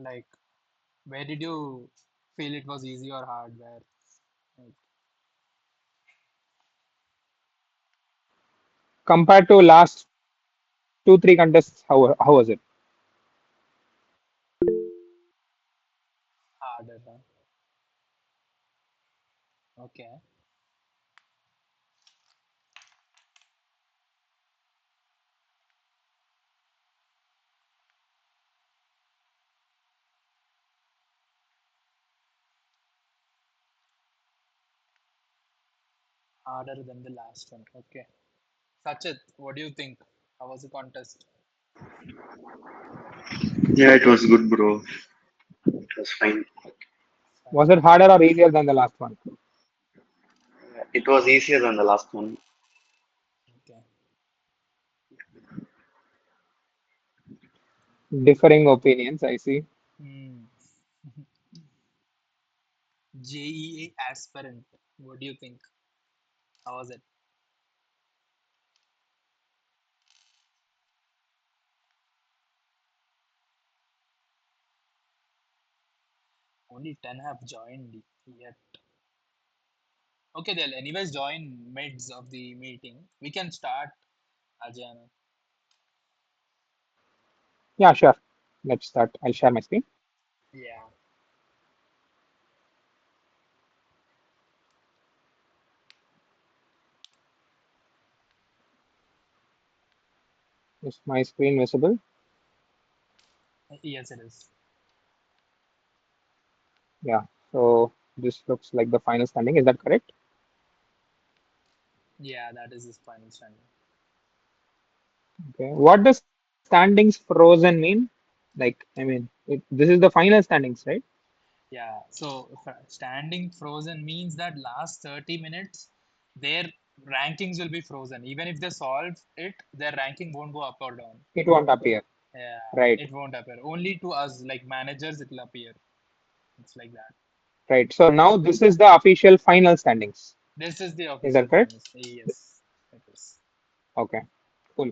Like, where did you feel it was easy or hard? Where, like, Compared to last 2, 3 contests, how was it? harder? Huh? Okay, harder than the last one. Okay, Sachit, what do you think? How was the contest? Yeah, it was good, bro. It was fine. Was Fine. it harder or easier than the last one? It was easier than the last one. Okay. Differing opinions, I see. Hmm. JEA aspirant. What do you think? How was it? Only 10 have joined yet. Okay, they'll anyways join mids of the meeting. We can start, Ajay. Yeah, sure. Let's start. I'll share my screen. Yeah. Is my screen visible? Yes, it is. Yeah. So this looks like the final standing. Is that correct? Yeah, that is his final standing. Okay. What does standings frozen mean? Like, I mean, this is the final standings, right? Yeah, so standing frozen means that last 30 minutes, their rankings will be frozen. Even if they solve it, their ranking won't go up or down. It won't appear. Yeah, Right. it won't appear. Only to us, like managers, it will appear. It's like that. Right. So now this is the official final standings. This is the Is official that correct? finals. Yes, it is. Okay. Cool.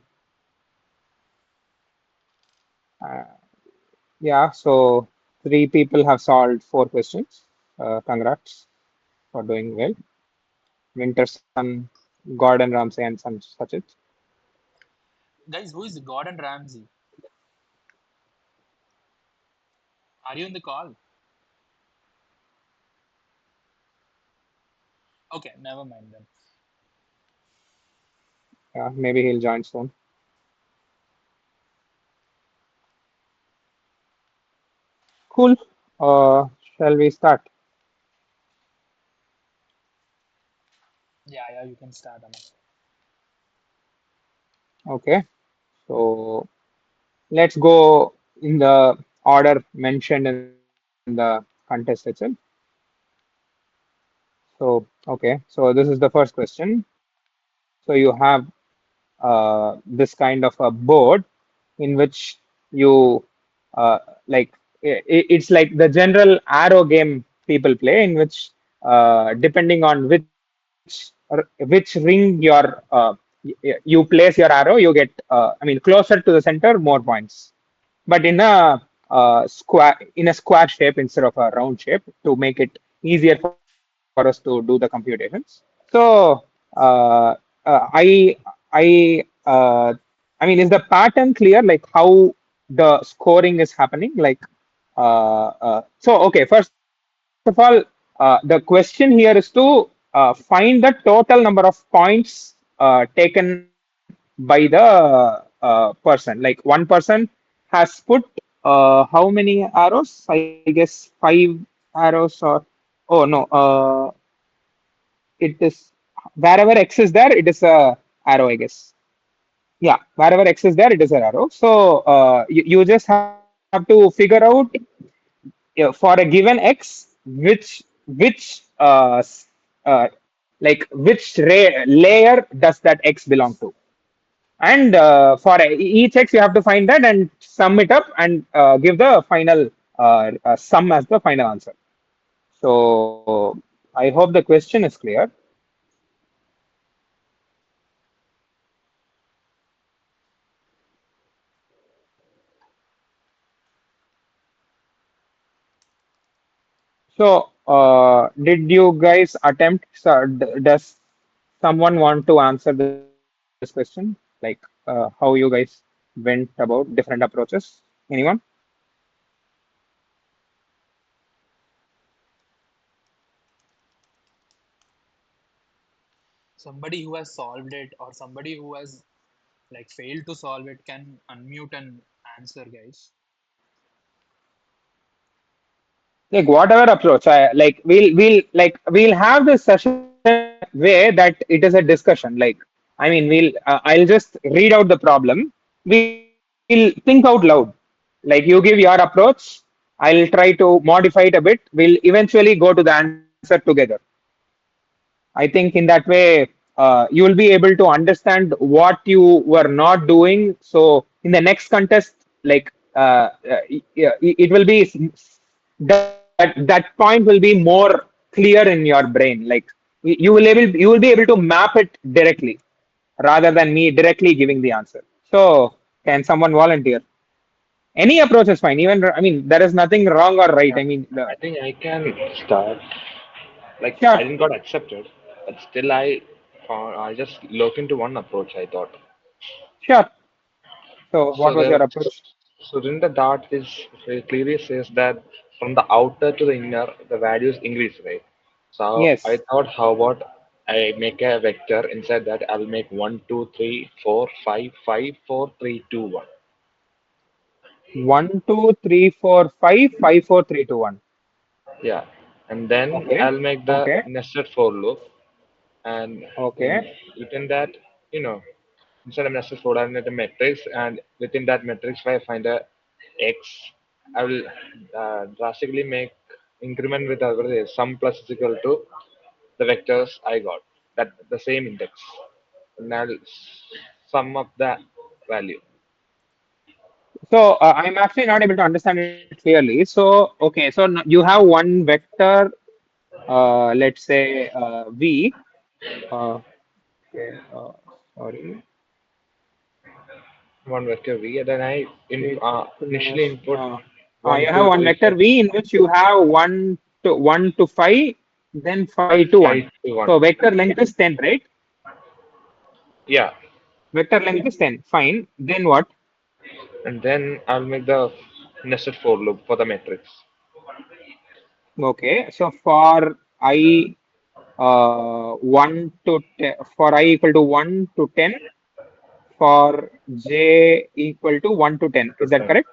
Uh, yeah. So 3 people have solved 4 questions. Congrats for doing well. Winterson, Gordon Ramsay, and Sachit. Guys, who is Gordon Ramsay? Are you in the call? Okay, never mind then. Maybe he'll join soon. Cool. Shall we start? Yeah, yeah, you can start, Aman. Okay. So let's go in the order mentioned in the contest itself. So, okay. So this is the first question. So you have this kind of a board in which you like it's like the general arrow game people play in which depending on which ring your you place your arrow you get I mean closer to the center more points but in a square shape instead of a round shape to make it easier for us to do the computations. So I I mean, is the pattern clear? Like how the scoring is happening? Like, so okay. First of all, the question here is to find the total number of points taken by the person. Like one person has put how many arrows? I guess 5 arrows or oh no, it is wherever X is there, it is a arrow, I guess. Yeah, wherever X is there, it is an arrow. So you just have to figure out for a given X which like layer does that X belong to. And for each X, you have to find that and sum it up and give the final sum as the final answer. So I hope the question is clear. So, did you guys attempt? So, does someone want to answer this question? Like, how you guys went about different approaches? Anyone? Somebody who has solved it or somebody who has like failed to solve it can unmute and answer, guys. Like whatever approach, we'll have this session in a way that it is a discussion. Like, I mean, I'll just read out the problem. We'll think out loud. Like you give your approach, I'll try to modify it a bit. We'll eventually go to the answer together. I think in that way, you will be able to understand what you were not doing. So in the next contest, like yeah, it will be that point will be more clear in your brain. Like you will be able to map it directly rather than me directly giving the answer. So can someone volunteer? Any approach is fine. Even I mean, there is nothing wrong or right. Yeah, I mean, I think I can start. Like I sure, didn't got accepted, but still I just look into one approach. I thought sure. So so. what was your approach? So then the dot is very clearly says that from the outer to the inner, the values increase, right? So I Yes. thought, how about I make a vector inside that? I'll make 1, 2, 3, 4, 5, 5, 4, 3, 2, 1. One, two, three, four, five, five, four, three, two, one. Yeah, and then Okay. I'll make the Okay. nested for loop, and in Okay. within that, you know, instead of nested for, I'll make a matrix, and within that matrix, if I find a x, I will drastically make increment with other sum plus is equal to the vectors I got, that the same index, and I'll sum up the value. So I'm actually not able to understand it clearly. So okay. So you have one vector. Let's say v. Uh, okay. Sorry. One vector v, and then I It initially plus. input You one, have two, one three, vector four, v in which you have one to five, then five to one. five to one. So vector length is 10, right? Yeah, Vector length is 10. Fine. Then what? and then I'll make the nested for loop for the matrix. Okay, so for I 1 to 10, for I equal to 1 to 10, for j equal to 1 to 10. Is that Return. correct?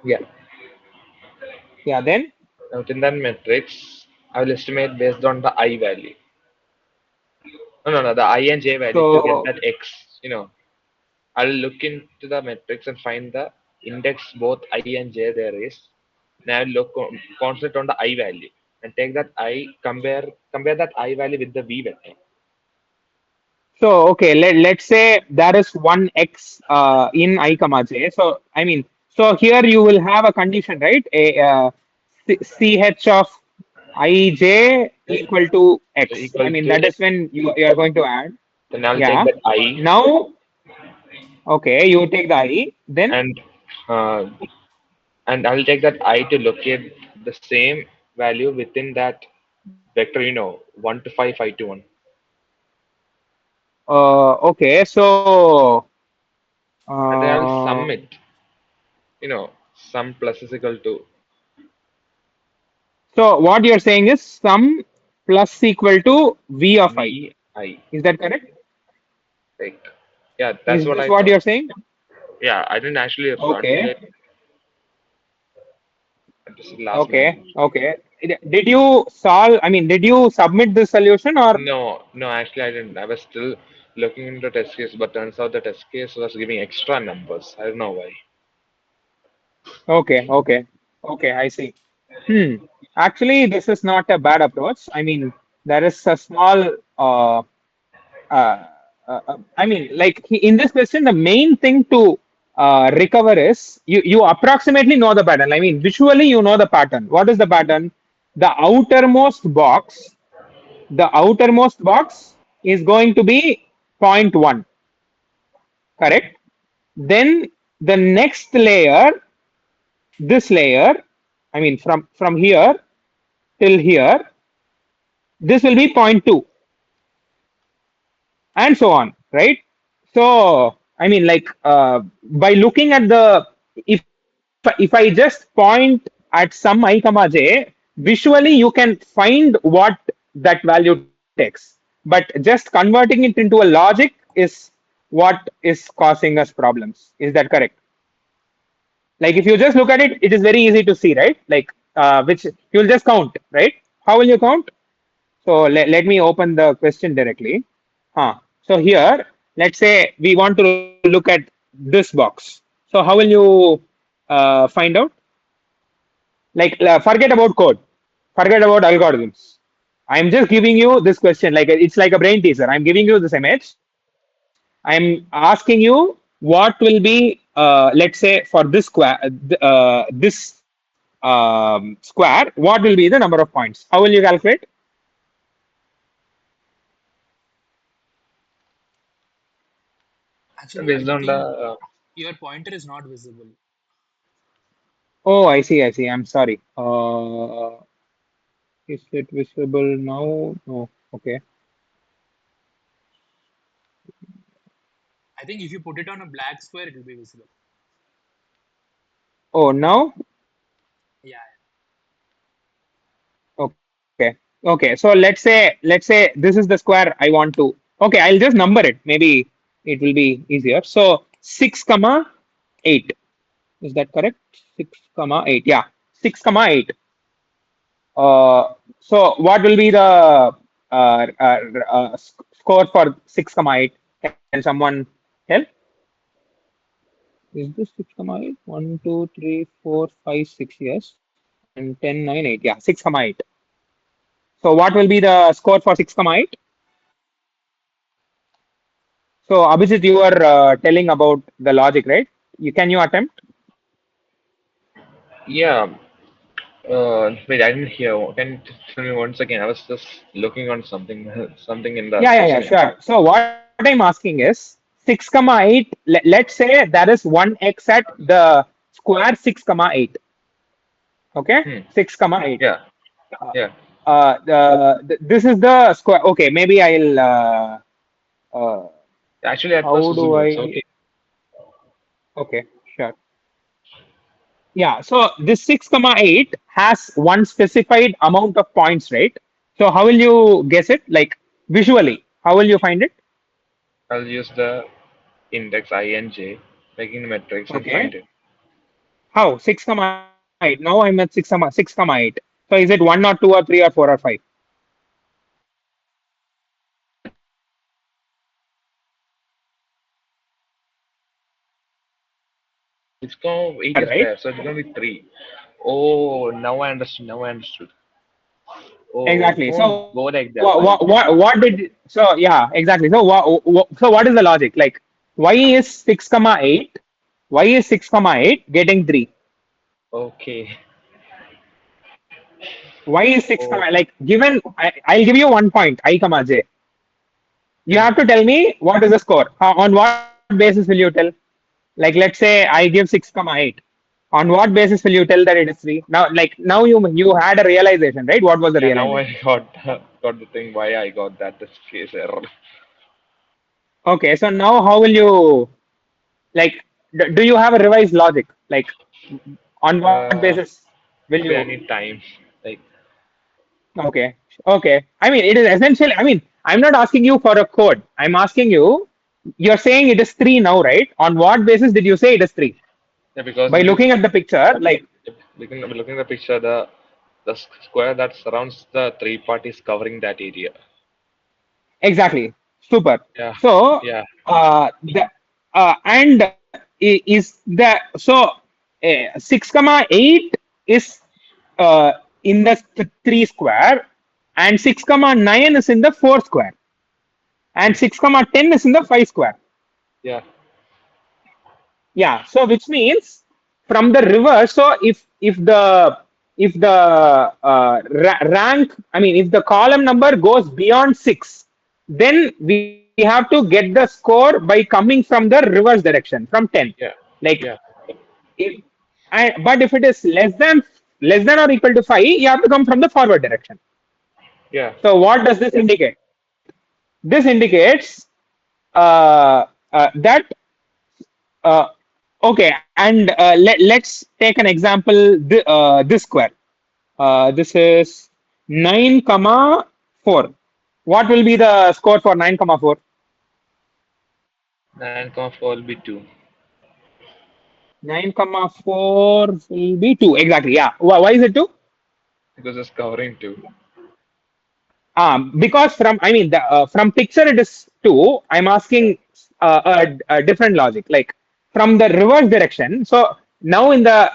Yeah. Yeah, then Now within that matrix, I will estimate based on the I value. No, the I and j value to get so that x. I'll look into the matrix and find the index both I and j there is. Now I'll concentrate on the I value and take that I compare that I value with the v vector. okay, let's say there is one x in I comma j. So I mean, so here you will have a condition, right? Ch of ij equal to x. I Equal mean, to that is when you are going to add. then I'll take Yeah. that I Now, okay, you take the I, then and uh, I'll take that I to locate the same value within that vector, 1 to 5, 5 to 1. okay, so And then I'll uh, sum it, sum plus is equal to what you're saying is sum plus equal to v of I. vi. Is that correct? Right. Yeah, that's Is what this I what thought. you're saying? Yeah, I didn't actually Okay, articulate at this last moment. okay. Did you solve? I mean, did you submit this solution or? No, actually I didn't. I was still looking into test case, but turns out the test case was giving extra numbers. I don't know why. Okay, I see. Hmm. Actually, this is not a bad approach. I mean, there is a small uh, I mean, like in this question, the main thing to recover is you approximately know the pattern. I mean, visually you know the pattern. What is the pattern? The outermost box, the outermost box is going to be point 0.1, correct? Then the next layer, this layer, I mean, from here till here, this will be zero point 0.2 and so on, right? So I mean, like by looking at the if I just point at some I comma j, visually you can find what that value takes, but just converting it into a logic is what is causing us problems. Is that correct? Like if you just look at it, it is very easy to see, right? Like which you'll just count, right? How will you count? So let me open the question directly. So here, let's say we want to look at this box. So how will you find out? Like forget about code, forget about algorithms. I'm just giving you this question. Like it's like a brain teaser. I'm giving you this image. I'm asking you what will be, let's say for this square, this square, what will be the number of points? How will you calculate? Actually, Based I on the think your pointer is not visible. Oh, I see. I see. I'm sorry. Is it visible now? No. Okay. I think if you put it on a black square, it will be visible. Oh, now? Yeah. Okay. Okay. So let's say this is the square I want to. Okay, I'll just number it. Maybe it will be easier. So 6 comma 8. Is that correct? 6 comma 8. Yeah. 6 comma 8. So what will be the score for 6 comma 8? Can someone help? Is this 6 comma 8? 1, 2, 3, 4, 5, 6 years. And 10, 9, 8. Yeah, 6 comma 8. So what will be the score for 6 comma 8? So Abhijit, you were telling about the logic, right? Can you attempt? yeah. Wait, I didn't hear. Can you tell me once again? I was just looking on something, something in the Yeah, question. sure. So what I'm asking is 6 comma 8. Let's say there is one x at the square 6 comma 8. Okay, Hmm. 6 comma 8. Yeah. Yeah. This is the square. Okay, maybe I'll. Uh, Actually, at first how do visible. It's I? okay. Okay, sure. Yeah, so this 6 comma 8 has one specified amount of points, right? So how will you guess it? Like visually, how will you find it? I'll use the index ij, making the matrix and find Okay. it. How? 6 comma 8. Now I'm at 6 comma 8. So is it 1 or 2 or 3 or 4 or 5? It's going 8 Yeah, is right? there, so it's gonna be 3. Oh, now I understood. Now I understood. Oh, it Exactly. won't So go like that. what did so yeah, exactly. So what is the logic? Like why is 6 comma 8? Why is 6 comma 8 getting 3? Okay. Why is 6 Oh, comma like given I'll give you 1 point I comma j. You hmm. have to tell me what is the score. On what basis will you tell? Like let's say I give 6 comma 8. On what basis will you tell that it is 3? Now you had a realization, right? What was the Yeah, now realization? I got the thing why I got that this case error. Okay, so now how will you like do you have a revised logic? Like on what Uh, basis will Maybe you I need time. Like, okay. Okay. I mean it is essential. I mean, I'm not asking you for a code. I'm asking you, you're saying it is 3 now, right? On what basis did you say it is 3? yeah, because By if you looking at the picture, like looking at the picture, the square that surrounds the three part is covering that area. exactly. Super. Yeah, So, yeah. the and is the so 6 comma 8 is in the 3 square and 6 comma 9 is in the 4 square and Hmm. 6 comma 10 is in the 5 square. Yeah, Yeah, so which means from the reverse. So if the rank, I mean, if the column number goes beyond 6, then we have to get the score by coming from the reverse direction from 10. yeah, Like yeah. if but if it is less than less than or equal to 5, you have to come from the forward direction. Yeah. So what does this indicate? This indicates that okay, and let's take an example. This square. This is 9 comma 4. What will be the score for 9 comma 4? 9,4 will be 2. 9 comma 4 will be 2. Exactly. Yeah. Why is it 2? Because it's covering 2. Because from I mean from picture it is 2. I'm asking a different logic. Like from the reverse direction. So now in the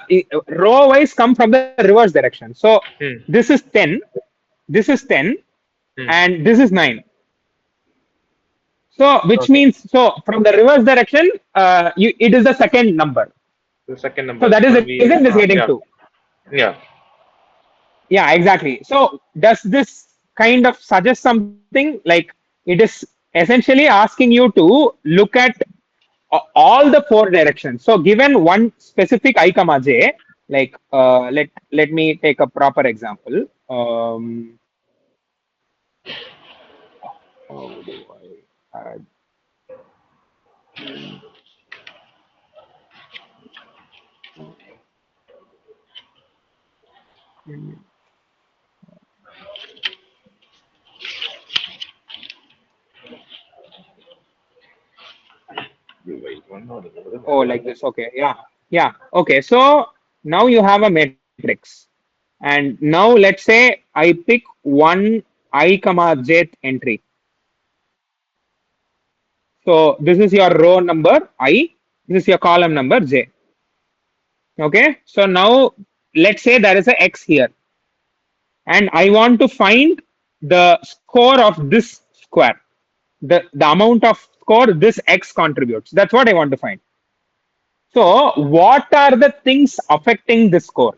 row wise come from the reverse direction. So Hmm. this is 10. This is 10, Hmm. and this is 9. So which Okay. means so from the reverse direction, it is the second number. The second So number that is will the be reason this is getting yeah. 2. Yeah. Yeah, exactly. So does this kind of suggest something like it is essentially asking you to look at all the four directions. So given one specific I comma j, like let me take a proper example. How do I add? Wait, one more. Oh, like this. Okay. Yeah. Yeah. Okay. So now you have a matrix. And now let's say I pick one I comma j entry. So this is your row number I. This is your column number j. Okay. So now let's say there is a x here. And I want to find the score of this square. The amount of score this x contributes. That's what I want to find. So what are the things affecting this score?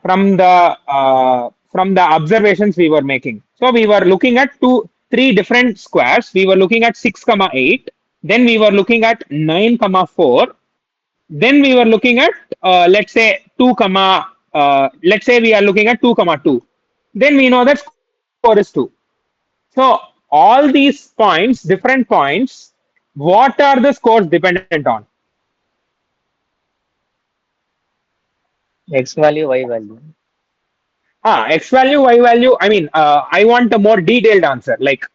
From the observations we were making. So we were looking at three different squares. We were looking at 6 comma 8. Then we were looking at 9 comma 4. Then we were looking at let's say 2 comma let's say we are looking at 2 comma 2. Then we know that score is 2. So all these points, different points, what are the scores dependent on? X value, Y value. X value, Y value. I mean, I want a more detailed answer. Like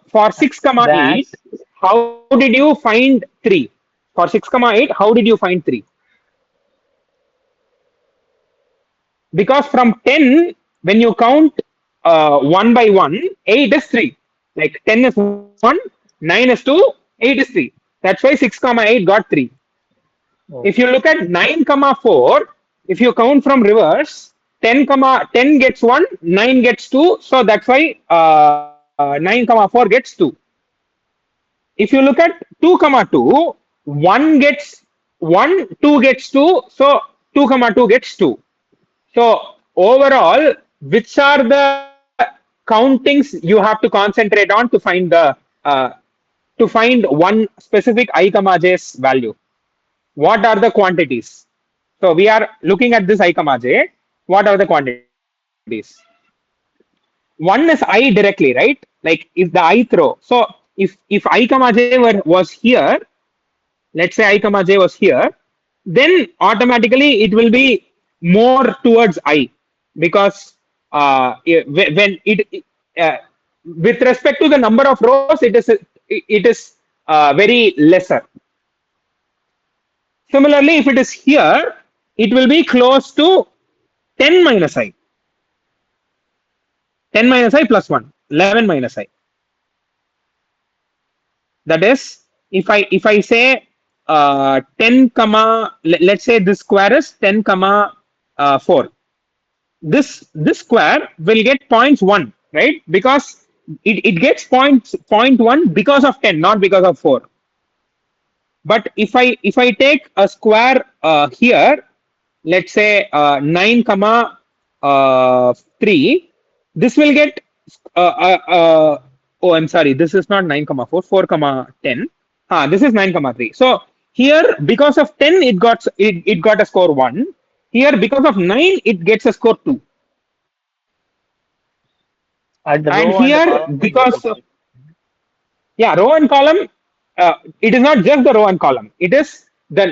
for 6 comma The 8, ans- how did you find 3? For 6 comma 8, how did you find 3? Because from 10, when you count 1 by 1, 8 is 3. Like 10 is 1, 9 is 2, 8 is 3. That's why 6 comma 8 got 3. oh, If you look at 9 comma 4, if you count from reverse, 10 comma 10 gets 1, 9 gets 2. So that's why 9 comma 4 gets 2. If you look at 2 comma 2, 1 gets 1, 2 gets 2. So 2 comma 2 gets 2. So overall, which are the countings you have to concentrate on to find one specific I comma j's value? What are the quantities? So we are looking at this I comma j. What are the quantities? One is I directly, right? Like is the I throw. So if I comma j was here, let's say I comma j was here, then automatically it will be more towards I because when it uh, with respect to the number of rows, it is very lesser. Similarly, if it is here, it will be close to 10 minus I. 10 minus I plus 1, 11 minus I. That is, if I say 10 comma, let's say this square is 10 comma 4. This square will get points 1, right? Because it gets point 1 because of 10, not because of 4. But if I take a square here, let's say 9 comma 3, this will get oh, I'm sorry, this is not 9 comma 4, 4 comma 10. This is 9 comma 3. So Here, because of 10, it got a score 1. Here, because of 9, it gets a score 2. At the And row and the here, column will be because of, different. yeah, row and column, it is not just the row and column. It is the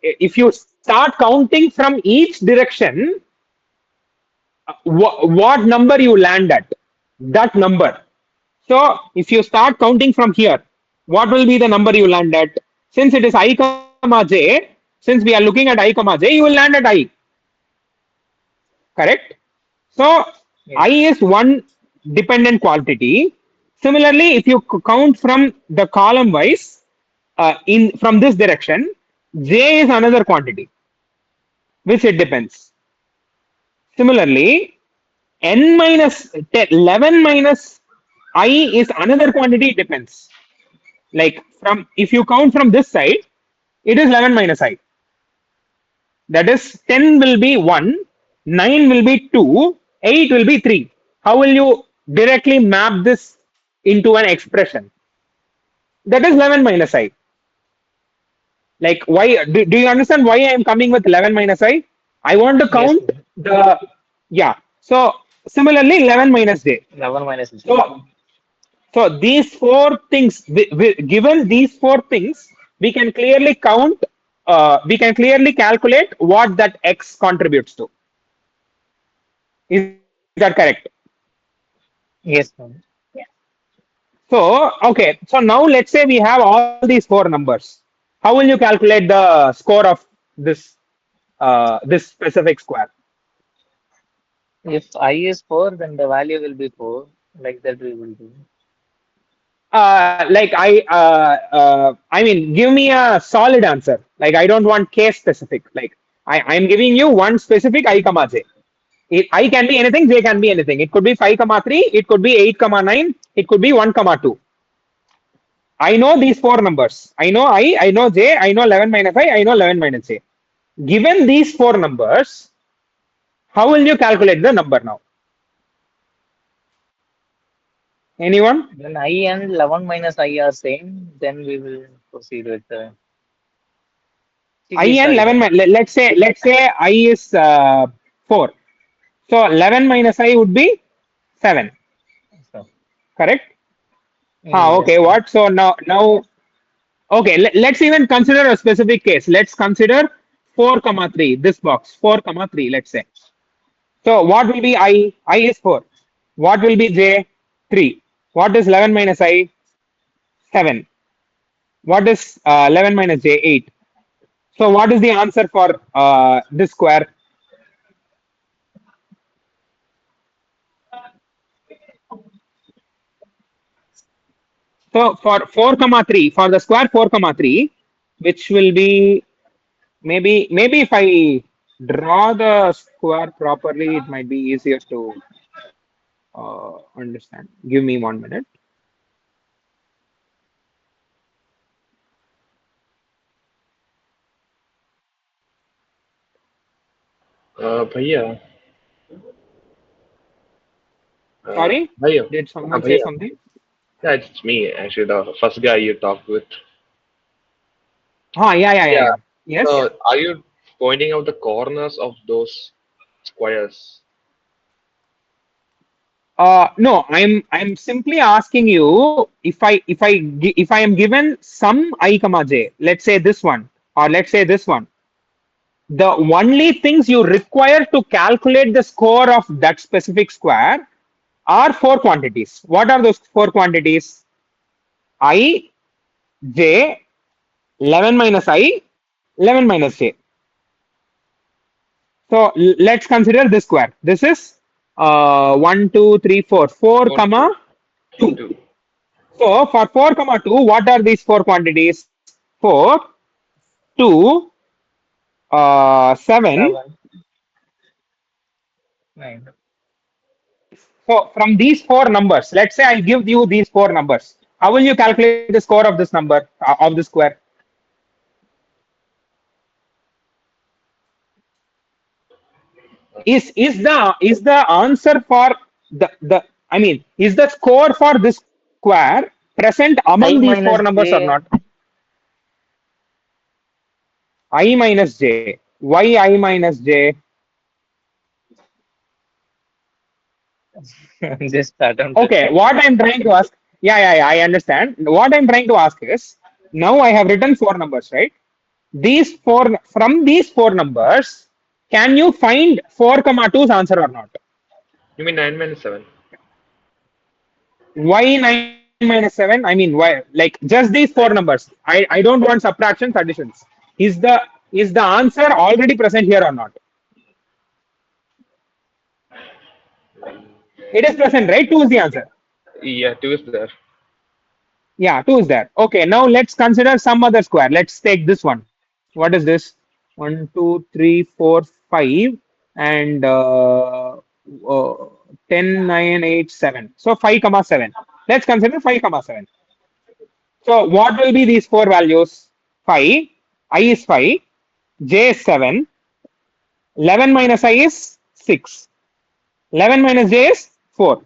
if you start counting from each direction, what number you land at, that number. So if you start counting from here, what will be the number you land at? Since it is I comma j, since we are looking at I comma j, you will land at I. Correct? So I Yes. is one dependent quantity. Similarly, if you count from the column wise in from this direction, j is another quantity, which it depends. Similarly, n minus 10, 11 minus I is another quantity, it depends. Like from if you count from this side, it is 11 minus I. That is 10 will be 1, 9 will be 2, 8 will be 3. How will you directly map this into an expression? That is 11 minus I. Like why do you understand why I am coming with 11 minus I? I want to Yes. count the, yeah. So similarly 11 minus j. 11 minus j. So these four things, given these four things, we can clearly count. We can clearly calculate what that x contributes to. Is that correct? Yes, ma'am. So okay. So now let's say we have all these four numbers. How will you calculate the score of this this specific square? If I is 4, then the value will be 4. Like that we will do. Like I mean, give me a solid answer. Like I don't want case specific. Like I'm giving you one specific I comma j. I can be anything, j can be anything. It could be 5 comma 3, it could be 8 comma 9, it could be 1 comma 2. I know these four numbers. I know j, I know 11 minus I know 11 minus j. Given these four numbers, how will you calculate the number now? Anyone? When I and 11 minus I are same, then we will proceed with the. See, I we and studied 11, that. let's say I is 4. So 11 minus I would be 7. So, Correct? yes, Okay. ma'am. What? So now okay, let's even consider a specific case. Let's consider 4 comma 3, this box, 4 comma 3, let's say. So what will be I? I is 4. What will be j? 3. What is 11 minus I? 7. What is 11 minus j? 8. So what is the answer for this square? So for 4 comma 3, for the square 4 comma 3, which will be maybe if I draw the square properly, it might be easier to understand. Give me 1 minute. Bhaiya, Sorry, Bhaiya, did someone say Bhaiya. something? Yeah, it's me actually, the first guy you talked with. Yeah. Yeah. Yes. So, are you pointing out the corners of those squares? No, I'm simply asking you if I am given some I comma j, let's say this one, or let's say this one. The only things you require to calculate the score of that specific square are four quantities. What are those four quantities? I, j, 11 minus I, 11 minus j. So let's consider this square. This is 1, 2, 3, 4, 4 Four, comma two, 2. two. So for 4 comma 2, what are these four quantities? 4, 2, 7. 7, 9. So from these four numbers, let's say I give you these four numbers. How will you calculate the score of this number of the square? Is the answer for the I mean is the score for this square present among I these four minus numbers or j. not? I minus j. Why I minus j? Just pattern Okay, prediction. what I'm trying to ask, yeah, I understand. What I'm trying to ask is, now I have written four numbers, right? These four, from these four numbers, can you find 4 comma two's answer or not? You mean 9 minus 7? Why 9 minus 7? I mean, why? Like just these four Like, numbers. I don't want subtractions, additions. Is the answer already present here or not? It is present, right? Two is the answer. yeah, 2 is there. Yeah, two is there. Okay, now let's consider some other square. Let's take this one. What is this? 1, 2, 3, 4, 5, and 10, 9, 8, 7. So 5 comma 7. Let's consider 5 comma 7. So what will be these four values? 5, I is 5, j is 7, 11 minus I is 6, 11 minus j is 4.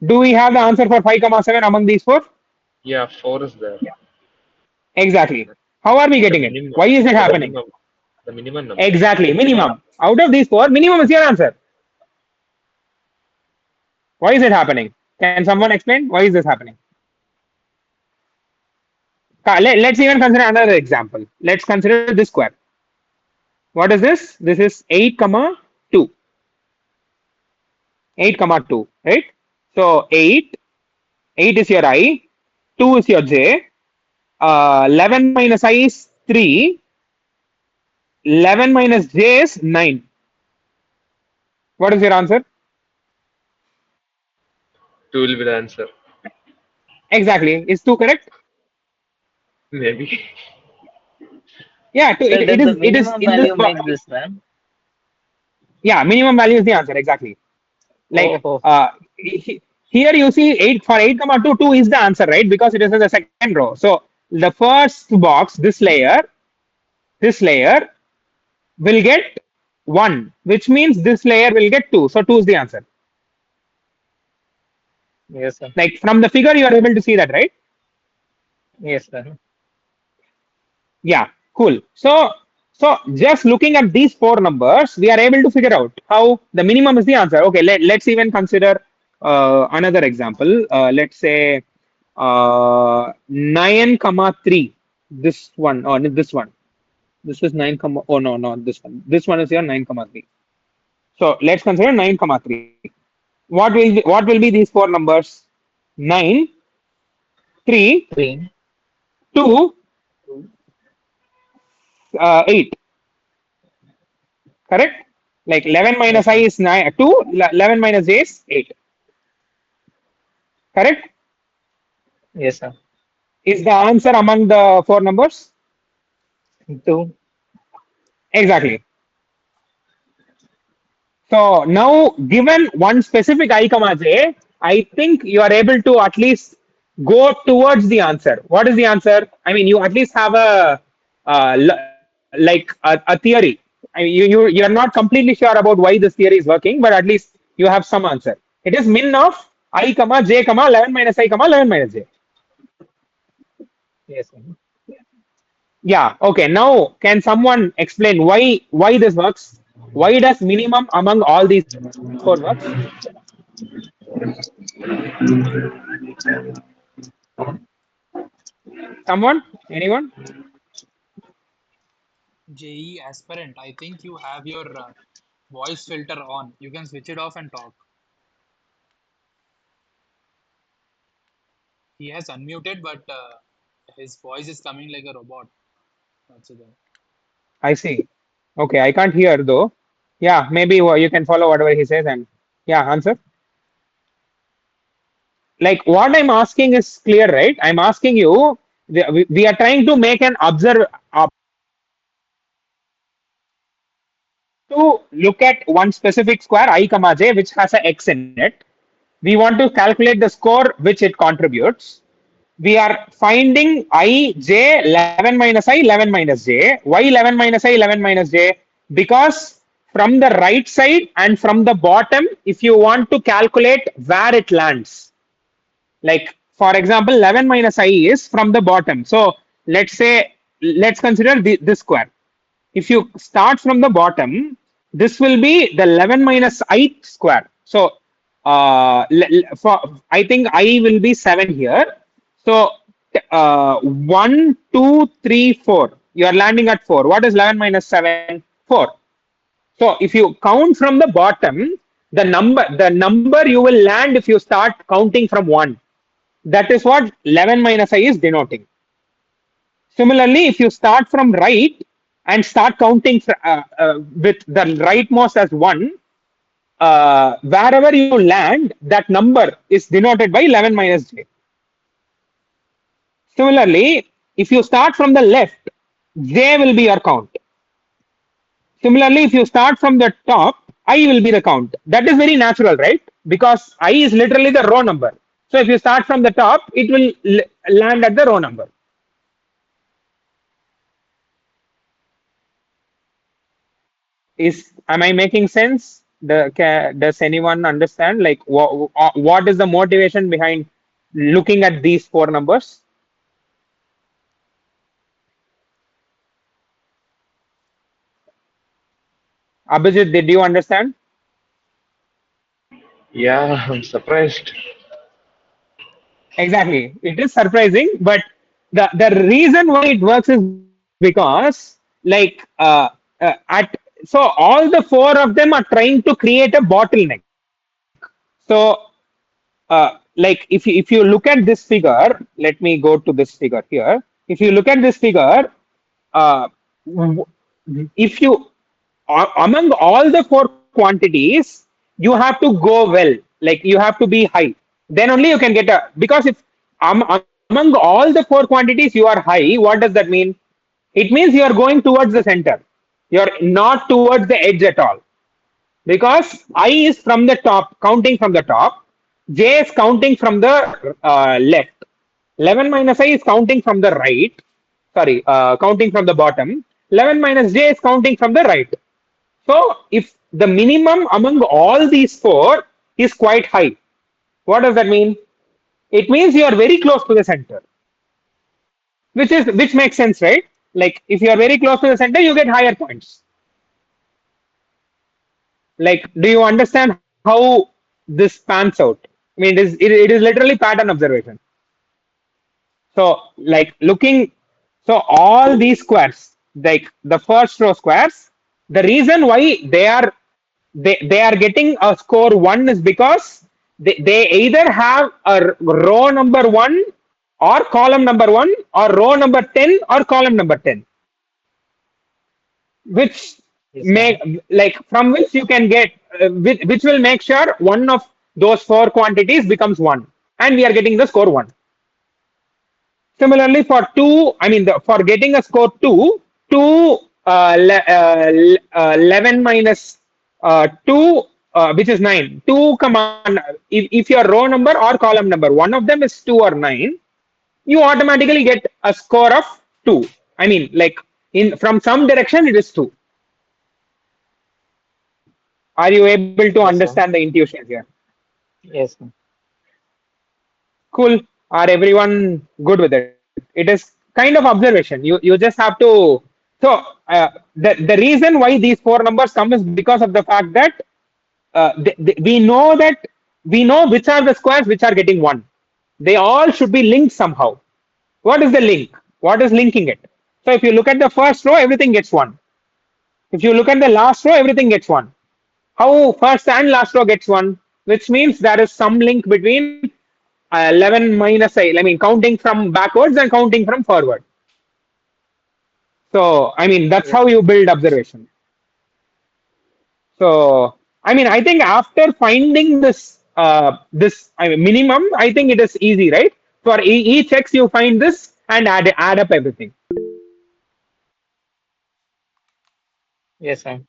Do we have the answer for 5 comma 7 among these four? Yeah, 4 is there. Exactly. How are we The getting it? minimum, Why is it the happening? minimum, the minimum number. Exactly. Minimum. Out of these four, minimum is your answer. Why is it happening? Can someone explain? Why is this happening? Let's even consider another example. Let's consider this square. What is this? This is 8 comma 2. 8 comma 2, right? So 8 is your I, 2 is your j, 11 minus I is 3, 11 minus j is 9. What is your answer? 2 will be the answer. Exactly. Is 2 correct? Maybe. Yeah, Sir, it then the is minimum in this value box. makes this one. Yeah, minimum value is the answer exactly. Oh, Like oh, here you see 8 for 8 comma 2, 2 is the answer, right? Because it is in the second row. So the first box, this layer will get 1, which means this layer will get 2. So 2 is the answer. yes, sir. Like from the figure, you are able to see that, right? Yes, sir. Yeah, cool. So just looking at these four numbers, we are able to figure out how the minimum is the answer. Okay, let's even consider another example. Let's say 9 comma 3. This one, or this one. This is 9 comma. Oh no, no, this one. This one is your 9 comma 3. So let's consider 9 comma 3. What will be these four numbers? 9, 3, 3. 2, 8. Correct? Like 11 minus Yes, I sir. is 9, 2, 11 minus j is 8. Correct? Yes, sir. Is the answer among the four numbers? 2. Exactly. So now, given one specific I comma j, I think you are able to at least go towards the answer. What is the answer? I mean, you at least have a a theory. I mean, you are not completely sure about why this theory is working, but at least you have some answer. It is min of I comma j comma 11 minus I comma 11 minus j. Yes, sir. Yeah. Okay. Now, can someone explain why this works? Why does minimum among all these four works? Someone? Anyone? JE aspirant, I think you have your voice filter on. You can switch it off and talk. He has unmuted, but his voice is coming like a robot. That's it. I see. Okay. I can't hear though. Yeah. Maybe you can follow whatever he says and yeah, answer. Like what I'm asking is clear, right? I'm asking you. We are trying to make an observe to look at one specific square I comma j which has a x in it. We want to calculate the score which it contributes. We are finding I, j, 11 minus I, 11 minus j. Why 11 minus I, 11 minus j? Because from the right side and from the bottom, if you want to calculate where it lands, like for example, 11 minus I is from the bottom. So let's consider this square. If you start from the bottom, this will be the 11 minus I square. So I think I will be 7 here. So 1, 2, 3, 4. You are landing at 4. What is 11 minus 7? 4. So if you count from the bottom, the number you will land if you start counting from 1. That is what 11 minus I is denoting. Similarly, if you start from right and start counting with the rightmost as 1, wherever you land, that number is denoted by 11 minus j. Similarly, if you start from the left, j will be your count. Similarly, if you start from the top, I will be the count. That is very natural, right? Because I is literally the row number. So if you start from the top, it will land at the row number. Am I making sense? Does anyone understand? Like, what is the motivation behind looking at these 4 numbers? Abhijit, did you understand? Yeah, I'm surprised. Exactly. It is surprising, but the reason why it works is because, like, at so all the 4 of them are trying to create a bottleneck. So, like, if you look at this figure, let me go to this figure here. If you look at this figure, uh, w- if you among all the 4 quantities, you have to go well, like you have to be high, then only you can get a, because if among all the 4 quantities you are high, what does that mean? It means you are going towards the center, you're not towards the edge at all, because I is from the top, counting from the top, j is counting from the left, 11 minus I is counting from the right, sorry, counting from the bottom, 11 minus j is counting from the right. So if the minimum among all these 4 is quite high, what does that mean? It means you are very close to the center, which makes sense, right? Like if you are very close to the center, you get higher points. Like, do you understand how this pans out? I mean, it is literally pattern observation. So, like looking, so all these squares, like the first row squares, the reason why they are getting a score 1 is because they either have a row number 1 or column number 1 or row number 10 or column number 10, which Yes, make, ma'am. like from which you can get which will make sure one of those 4 quantities becomes 1, and we are getting the score 1. Similarly, for 2, I mean, for getting a score 2, 2 11 minus 2, which is 9. 2 command, if your row number or column number, one of them is 2 or 9, you automatically get a score of 2. I mean, like in from some direction, it is 2. Are you able to Yes, ma'am. understand the intuition here? Yes, ma'am. Cool. Are everyone good with it? It is kind of observation. You just have to. So the reason why these 4 numbers come is because of the fact that we know which are the squares which are getting 1. They all should be linked somehow. What is the link? What is linking it? So if you look at the first row, everything gets 1. If you look at the last row, everything gets 1. How first and last row gets 1, which means there is some link between 11 minus I mean, counting from backwards and counting from forward. So, I mean, that's Yes, how you build observation. So, I mean, I think after finding this I mean, minimum, I think it is easy, right? For each x, you find this and add up everything. yes, ma'am.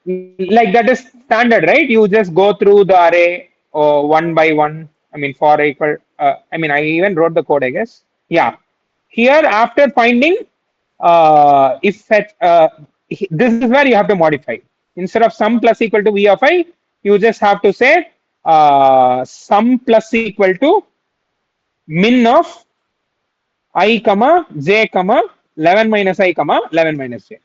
Like that is standard, right? You just go through the array one by one. I mean, for equal. I mean, I even wrote the code, I guess. Yeah. Here, after finding, if fetch, this is where you have to modify. Instead of sum plus equal to v of I, you just have to say sum plus equal to min of I comma j comma 11 minus I comma 11 minus j.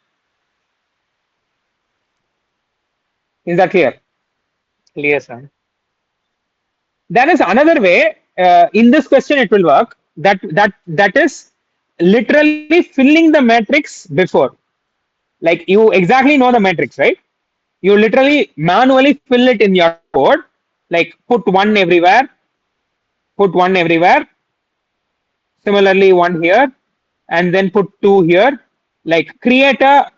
Is that clear? Clear, sir. There is another way. In this question, it will work. That is literally filling the matrix before. Like you exactly know the matrix, right? You literally manually fill it in your code. Like put one everywhere. Similarly, one here, and then put two here. Like create a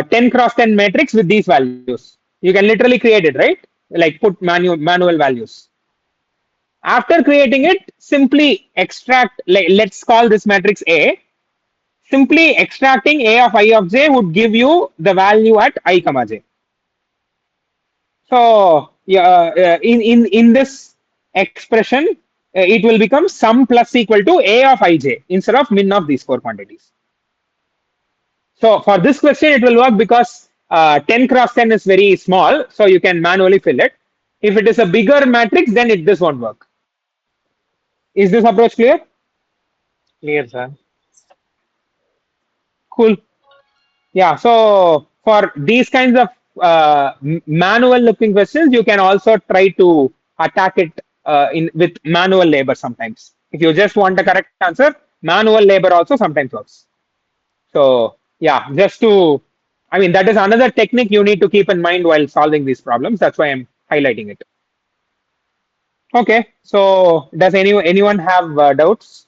10 cross 10 matrix with these values. You can literally create it, right? Like put manual values. After creating it, simply extract, like let's call this matrix A. Simply extracting A of I of j would give you the value at I comma j. So yeah, in this expression, it will become sum plus equal to A of ij instead of min of these four quantities. So for this question, it will work because 10 cross 10 is very small, so you can manually fill it. If it is a bigger matrix, then this won't work. Is this approach clear? Clear, sir. Cool. Yeah. So for these kinds of manual looking questions, you can also try to attack it in with manual labor sometimes. If you just want the correct answer, manual labor also sometimes works. So yeah, just to, I mean, that is another technique you need to keep in mind while solving these problems. That's why I'm highlighting it. Okay. So does anyone have doubts?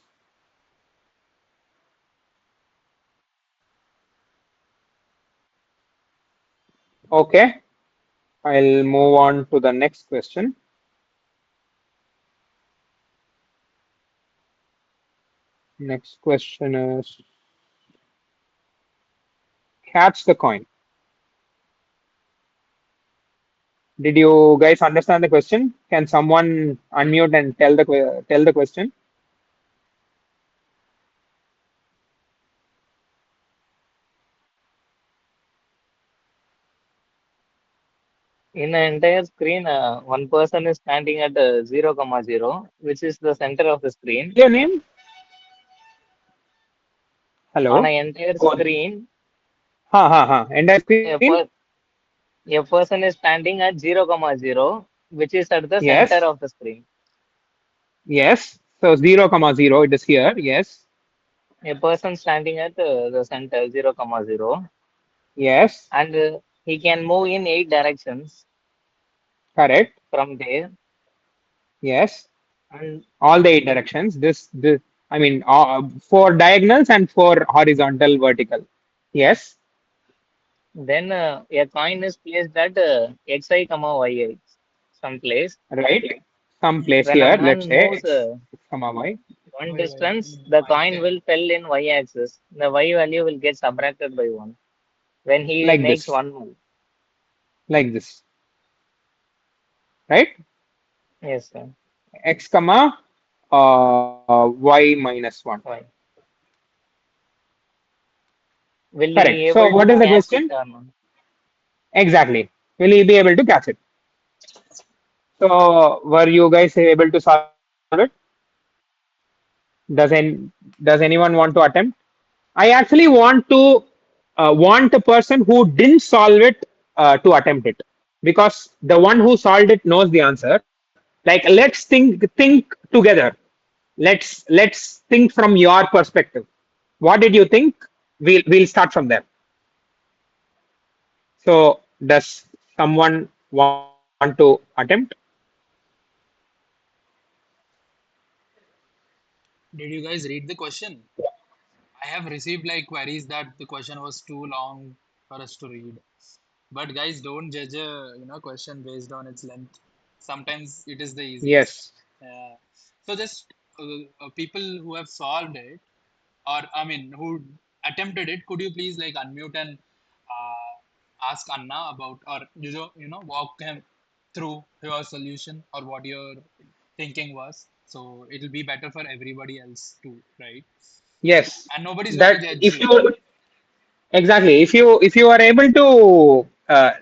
Okay. I'll move on to the next question. Next question is catch the coin. Did you guys understand the question? Can someone unmute and tell the question? In the entire screen, one person is standing at 0, comma 0, which is the center of the screen. Your name? On Hello. an entire Oh, screen, ha. Entire a, screen? per- a person is standing at 0, comma 0, which is at the center Yes. of the screen. Yes. So 0 comma 0. It is here. Yes. A person standing at the center 0, comma 0, Yes. and he can move in 8 directions Correct. from there. Yes. And All the eight directions. This. I mean, four diagonals and four horizontal, vertical. Yes. then a coin is placed at xi, comma yi someplace. Right. Some place When a here. Let's man say moves X comma y. one Why, distance, in the my coin turn. will fell in y-axis. The y value will get subtracted by 1 when he Like makes this. one move. Like this. Right. Yes, sir. X comma y minus 1. Why? Will Correct. he So able what to is the catch it question? or not? Exactly. Will you be able to catch it? So were you guys able to solve it? Does any, does anyone want to attempt? I actually want a person who didn't solve it to attempt it, because the one who solved it knows the answer. Like let's think together. Let's think from your perspective. What did you think? We'll start from there. So does someone want to attempt? Did you guys read the question? I have received like queries that the question was too long for us to read. But guys, don't judge a question based on its length. Sometimes it is the easiest. Yes. So just people who have solved it, or I mean who attempted it, could you please like unmute and ask Anna about, or walk him through your solution or what your thinking was. So it'll be better for everybody else too, right? Yes. And nobody's going to That judge if you. you exactly, if you are able to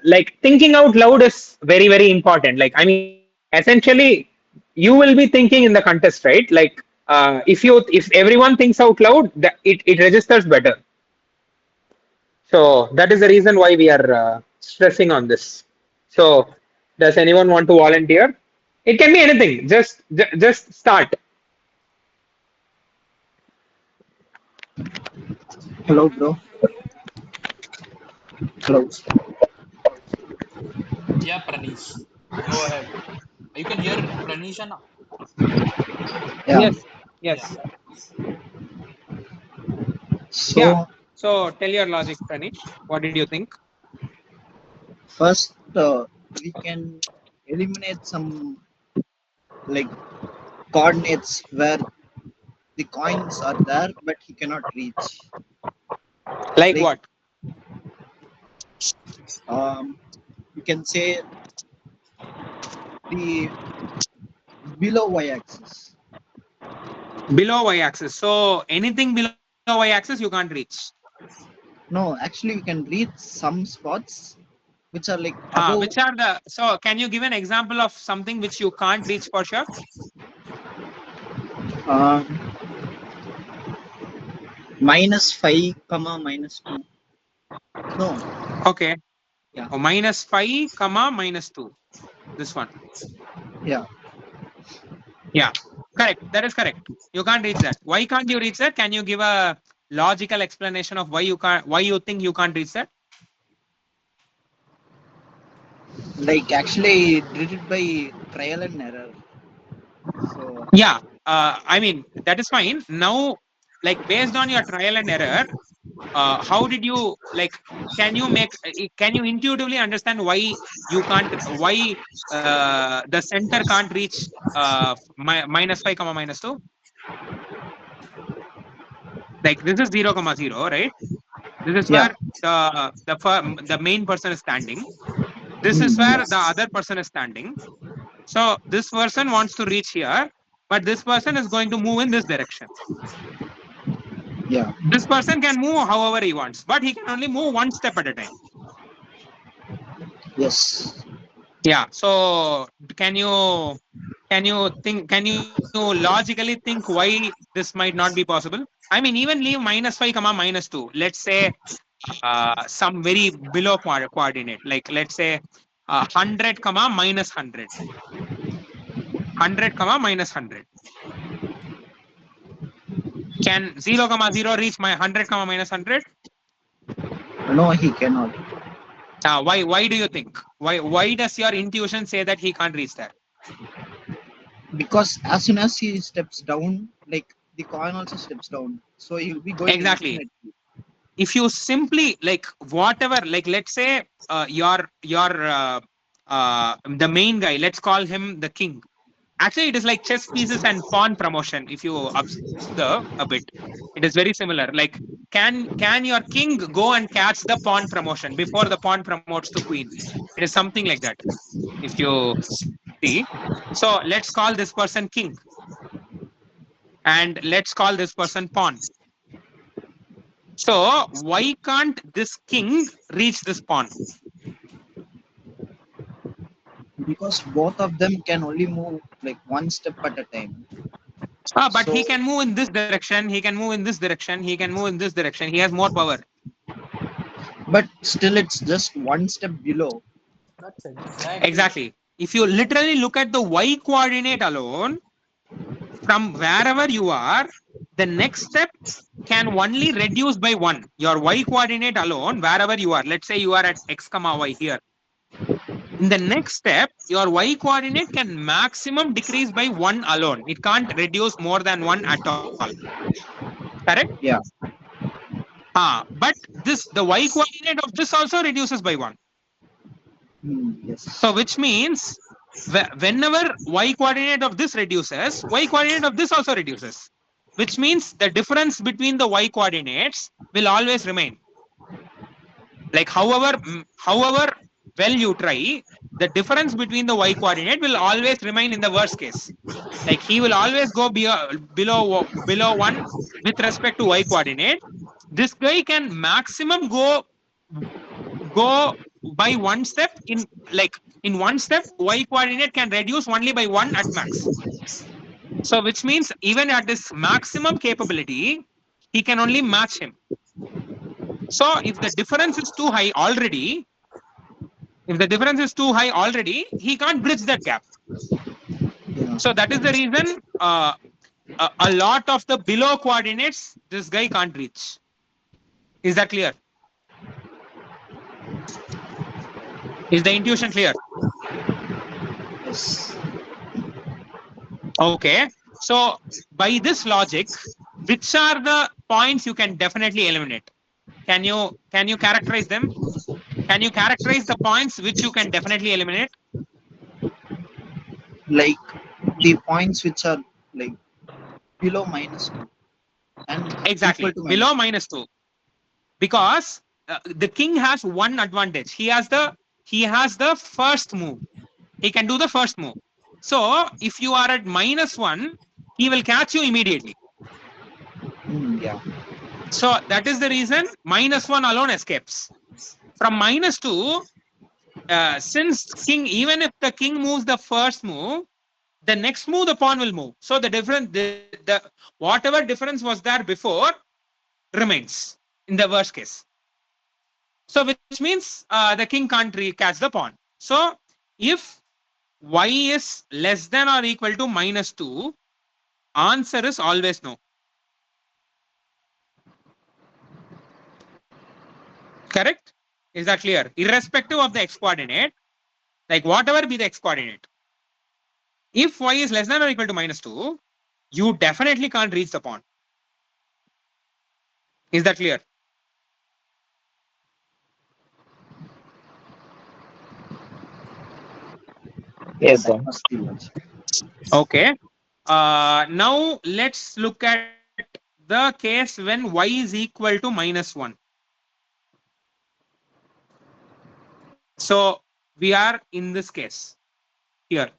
like thinking out loud is very important. Like I mean, essentially you will be thinking in the contest, right? Like if everyone thinks out loud, it registers better. So that is the reason why we are stressing on this. So does anyone want to volunteer? It can be anything. Just start. Hello, bro. Hello. Yeah, Pranish. Go ahead. You can hear Pranish Anna. Yeah. Yes. Yeah. Yes. Yeah. So So tell your logic, Pranish. What did you think? first, we can eliminate some like coordinates where the coins are there, but he cannot reach. Like Like what? you can say the below y-axis. Below y-axis. So anything below y-axis you can't reach. No, actually, we can reach some spots which are like Which above are the so can you give an example of something which you can't reach for sure? um, -5, comma -2. No, Okay. yeah, Oh, -5, comma -2. This one. yeah. Yeah. Correct. That is correct. You can't reach that. Why can't you reach that? Can you give a logical explanation of why you think you can't reach that? Like actually, did it by trial and error. So Yeah. I mean that is fine. Now, like based on your trial and error, how did you like can you intuitively understand why you can't why the center can't reach -5 comma -2? Like this is 0 comma 0, right? This is yeah. where the main person is standing. This is Mm, where the yes. other person is standing. So this person wants to reach here, but this person is going to move in this direction. Yeah. This person can move however he wants, but he can only move one step at a time. Yes. Yeah. So can you can you logically think why this might not be possible? I mean, even leave -5 comma -2. Let's say some very below coordinate, like let's say 100 comma -100, 100 comma -100. Can 0 comma 0 reach my 100 comma -100? No, he cannot. Why do you think? Why does your intuition say that he can't reach that? Because as soon as he steps down, like the coin also steps down. So he'll be going Exactly. infinitely. If you simply like whatever, like let's say the main guy, let's call him the king. Actually, it is like chess pieces and pawn promotion. If you observe a bit, it is very similar. Like, can your king go and catch the pawn promotion before the pawn promotes to queen? It is something like that. If you see, so let's call this person king, and let's call this person pawn. So why can't this king reach this pawn? Because both of them can only move like one step at a time. But he So, can move in this direction. He can move in this direction. He can move in this direction. He has more power. but still, it's just one step below. That's exactly. Exactly. If you literally look at the y coordinate alone, from wherever you are, the next step can only reduce by 1. Your y coordinate alone, wherever you are, let's say you are at x comma y here. In the next step, your y coordinate can maximum decrease by 1 alone. It can't reduce more than 1 at all. Correct? Yeah. But this the y coordinate of this also reduces by 1. So Yes. which means whenever y coordinate of this reduces, y coordinate of this also reduces. Which means the difference between the y coordinates will always remain. Like however well you try, the difference between the y coordinate will always remain in the worst case. Like he will always go below 1 with respect to y coordinate. This guy can maximum go by one step in like in one step, y coordinate can reduce only by 1 at max. So which means even at this maximum capability, he can only match him. So if the difference is too high already, he can't bridge that gap. Yeah. So that is the reason a lot of the below coordinates this guy can't reach. Is that clear? Is the intuition clear? Yes. Okay. So by this logic, which are the points you can definitely eliminate? Can you characterize them? Can you characterize the points which you can definitely eliminate? Like the points which are like below -2 and equal Exactly. to Below -2. -2. Because the king has one advantage. He has the first move. He can do the first move. So if you are at -1, he will catch you immediately. Yeah. So that is the reason -1 alone escapes. From -2, since king, even if the king moves the first move, the next move the pawn will move. So the difference, the whatever difference was there before remains in the worst case. So which means the king can't catch the pawn. So if y is less than or equal to -2, answer is always no. Correct? Is that clear? Irrespective of the x coordinate, like whatever be the x coordinate, if y is less than or equal to -2, you definitely can't reach the pawn. Is that clear? Yeah, Yes, that sir. must be logic. Okay. Now let's look at the case when y is equal to -1. So we are in this case here.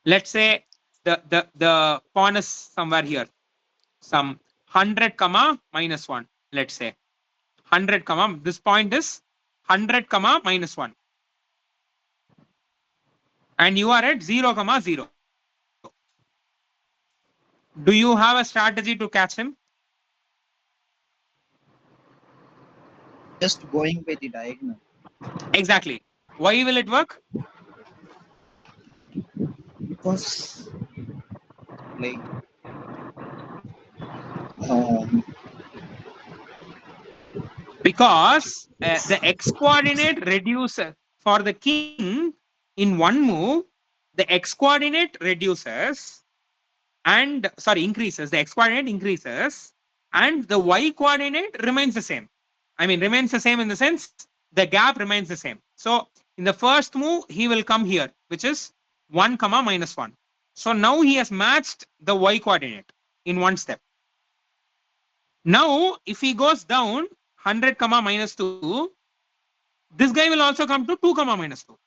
Let's say the pawn is somewhere here, some 100 comma -1. Let's say 100 comma. This point is 100 comma -1, and you are at 0 comma 0. Do you have a strategy to catch him? Just going by the diagonal. Exactly. Why will it work? Because like um, Because the x coordinate reduces for the king in one move, the x coordinate reduces and increases. The x coordinate increases and the y coordinate remains the same. I mean, remains the same in the sense the gap remains the same. So in the first move, he will come here, which is 1 comma -1. So now he has matched the y coordinate in one step. Now, if he goes down 100 comma -2, this guy will also come to 2 comma -2.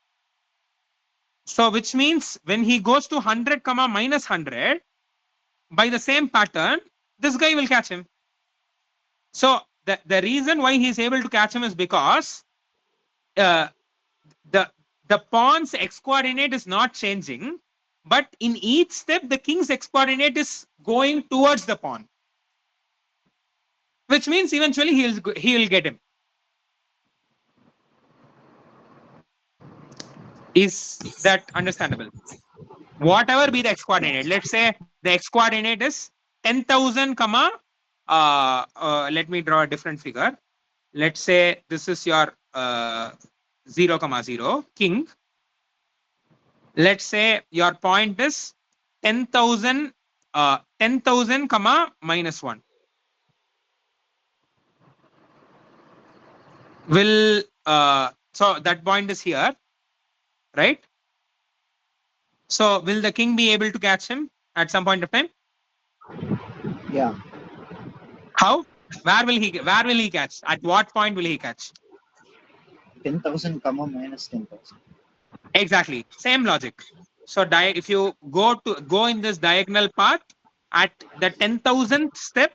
So which means when he goes to 100 comma -100, by the same pattern, this guy will catch him. So the reason why he is able to catch him is because uh, the the pawn's x coordinate is not changing, but in each step the king's x coordinate is going towards the pawn, which means eventually he will get him. Is that understandable? Whatever be the x coordinate, let's say the x coordinate is 10,000 comma let me draw a different figure. Let's say this is your 0 comma 0 king. Let's say your point is 10,000 10,000 comma -1. Will so that point is here, right? So will the king be able to catch him at some point of time? yeah, How? Where will he catch? At what point will he catch? 10,000 comma -10,000. Exactly. Same logic. So if you go in this diagonal path at the 10,000th step,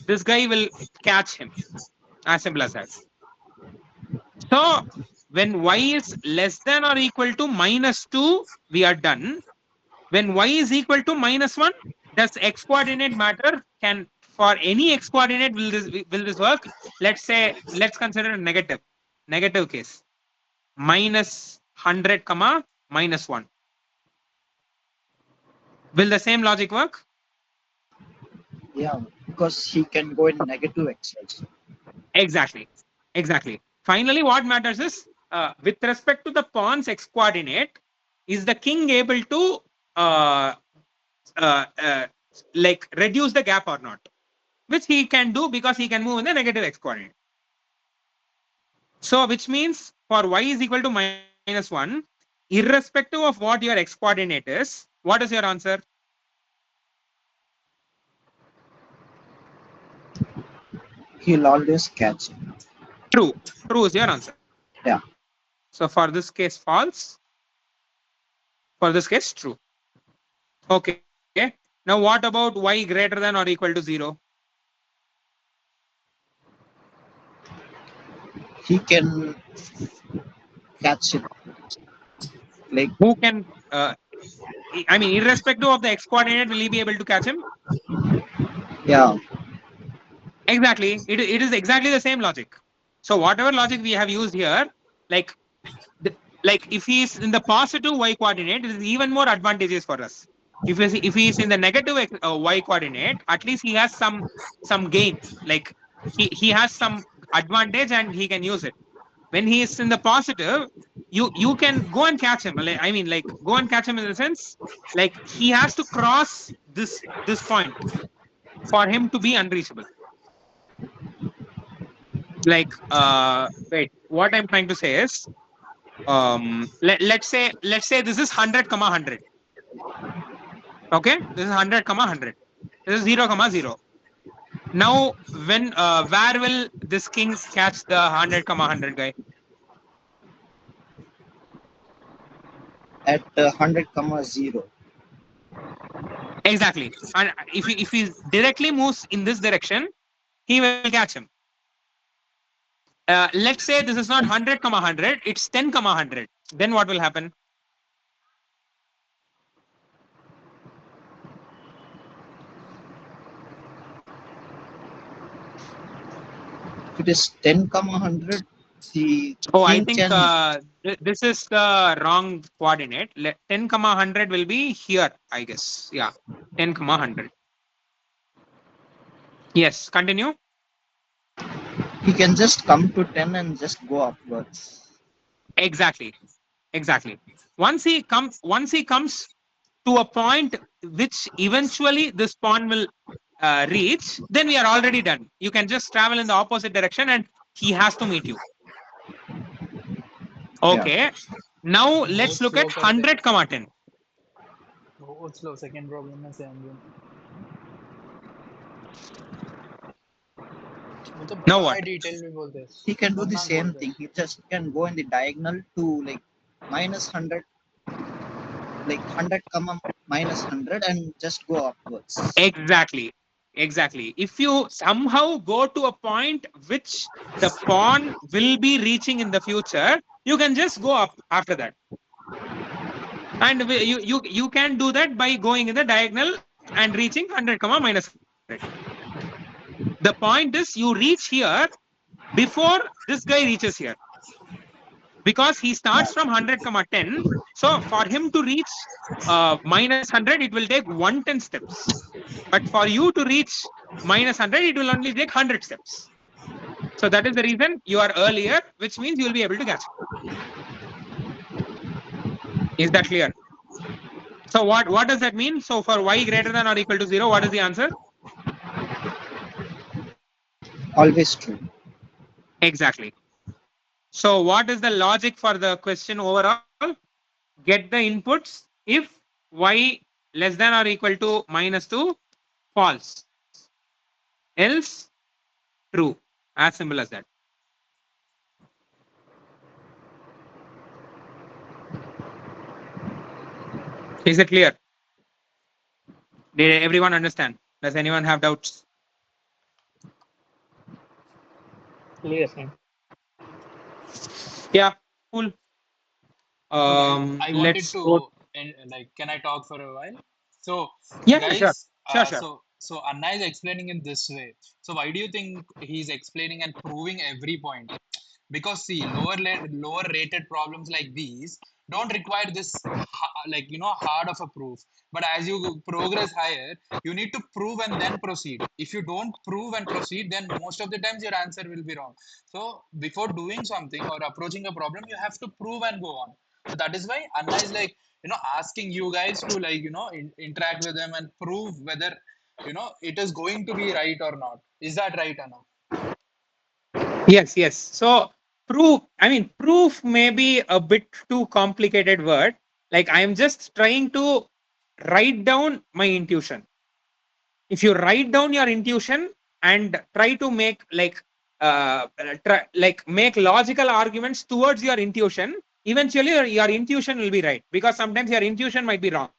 this guy will catch him. As simple as that. So when y is less than or equal to -2, we are done. When y is equal to -1, does x coordinate matter? Can for any x coordinate will this work? Let's say let's consider a negative case. -100, -1. Will the same logic work? Yeah, because he can go in negative x also. Exactly. Finally, what matters is with respect to the pawn's x coordinate, is the king able to uh, like reduce the gap or not? Which he can do because he can move in the negative x coordinate. So, which means for y is equal to -1, irrespective of what your x coordinate is, what is your answer? He'll always catch him. True. True is your answer. Yeah. So, for this case, false. For this case, true. Okay. Now, what about y greater than or equal to 0? He can catch it. Like, Who can? I mean, irrespective of the x coordinate, will he be able to catch him? yeah, Exactly. It is exactly the same logic. So, whatever logic we have used here, like like if he is in the positive y coordinate, it is even more advantageous for us. If he is in the negative y coordinate, at least he has some gain. Like he has some advantage and he can use it. When he is in the positive, you can go and catch him. I mean, like go and catch him in the sense like he has to cross this point for him to be unreachable. Like wait, what I'm trying to say is let's say this is 100 comma 100. Okay, this is 100 comma 100. This is 0 comma 0. Now when where will this king catch the 100 comma 100 guy? at 100 comma 0. Exactly. And if he directly moves in this direction, he will catch him. Let's say this is not 100 comma 100, it's 10 comma 100. Then what will happen? If it is 10 comma 100, the Oh, I king think can. this is the wrong coordinate. 10 comma 100 will be here, I guess. Yeah, 10 comma 100. Yes, continue. He can just come to 10 and just go upwards. Exactly. Once he comes to a point which eventually this pawn will reach, then we are already done. You can just travel in the opposite direction and he has to meet you. Yeah. Okay. Now let's look at 100 comma 10. बहुत slow second problem में से आएंगे मतलब Now बड़ा what? Detail में बोलते हैं He can do the खतरनाक same बोलते thing. हैं He just can go in the diagonal to like -100, like 100 comma -100, and just go upwards. Exactly. If you somehow go to a point which the pawn will be reaching in the future, you can just go up after that. And you can do that by going in the diagonal and reaching 100 comma -100. The point is you reach here before this guy reaches here, because he starts from 100 comma 10. So for him to reach -100, it will take 110 steps, but for you to reach -100, it will only take 100 steps. So that is the reason you are earlier, which means you will be able to catch him. Is that clear? So what does that mean? So for y greater than or equal to 0, what is the answer? Always true. Exactly. So what is the logic for the question overall? Get the inputs. If y less than or equal to -2, false. Else, true. As simple as that. Is it clear? Did everyone understand? Does anyone have doubts? Clear, sir. Yeah. cool. I wanted Let's go. to like, can I talk for a while? So, Yeah, yeah, sure, guys, sure, sure. so Anna is explaining in this way. So why do you think he's explaining and proving every point? Because see, lower rated problems like these don't require this like, hard of a proof. But as you progress higher, you need to prove and then proceed. If you don't prove and proceed, then most of the times your answer will be wrong. So before doing something or approaching a problem, you have to prove and go on. So that is why Anna is like, asking you guys to, like, interact with them and prove whether, it is going to be right or not. Is that right, Anna? Yes, yes. So proof, I mean, proof may be a bit too complicated word. Like I am just trying to write down my intuition. If you write down your intuition and try to make like make logical arguments towards your intuition, eventually your intuition will be right, because sometimes your intuition might be wrong.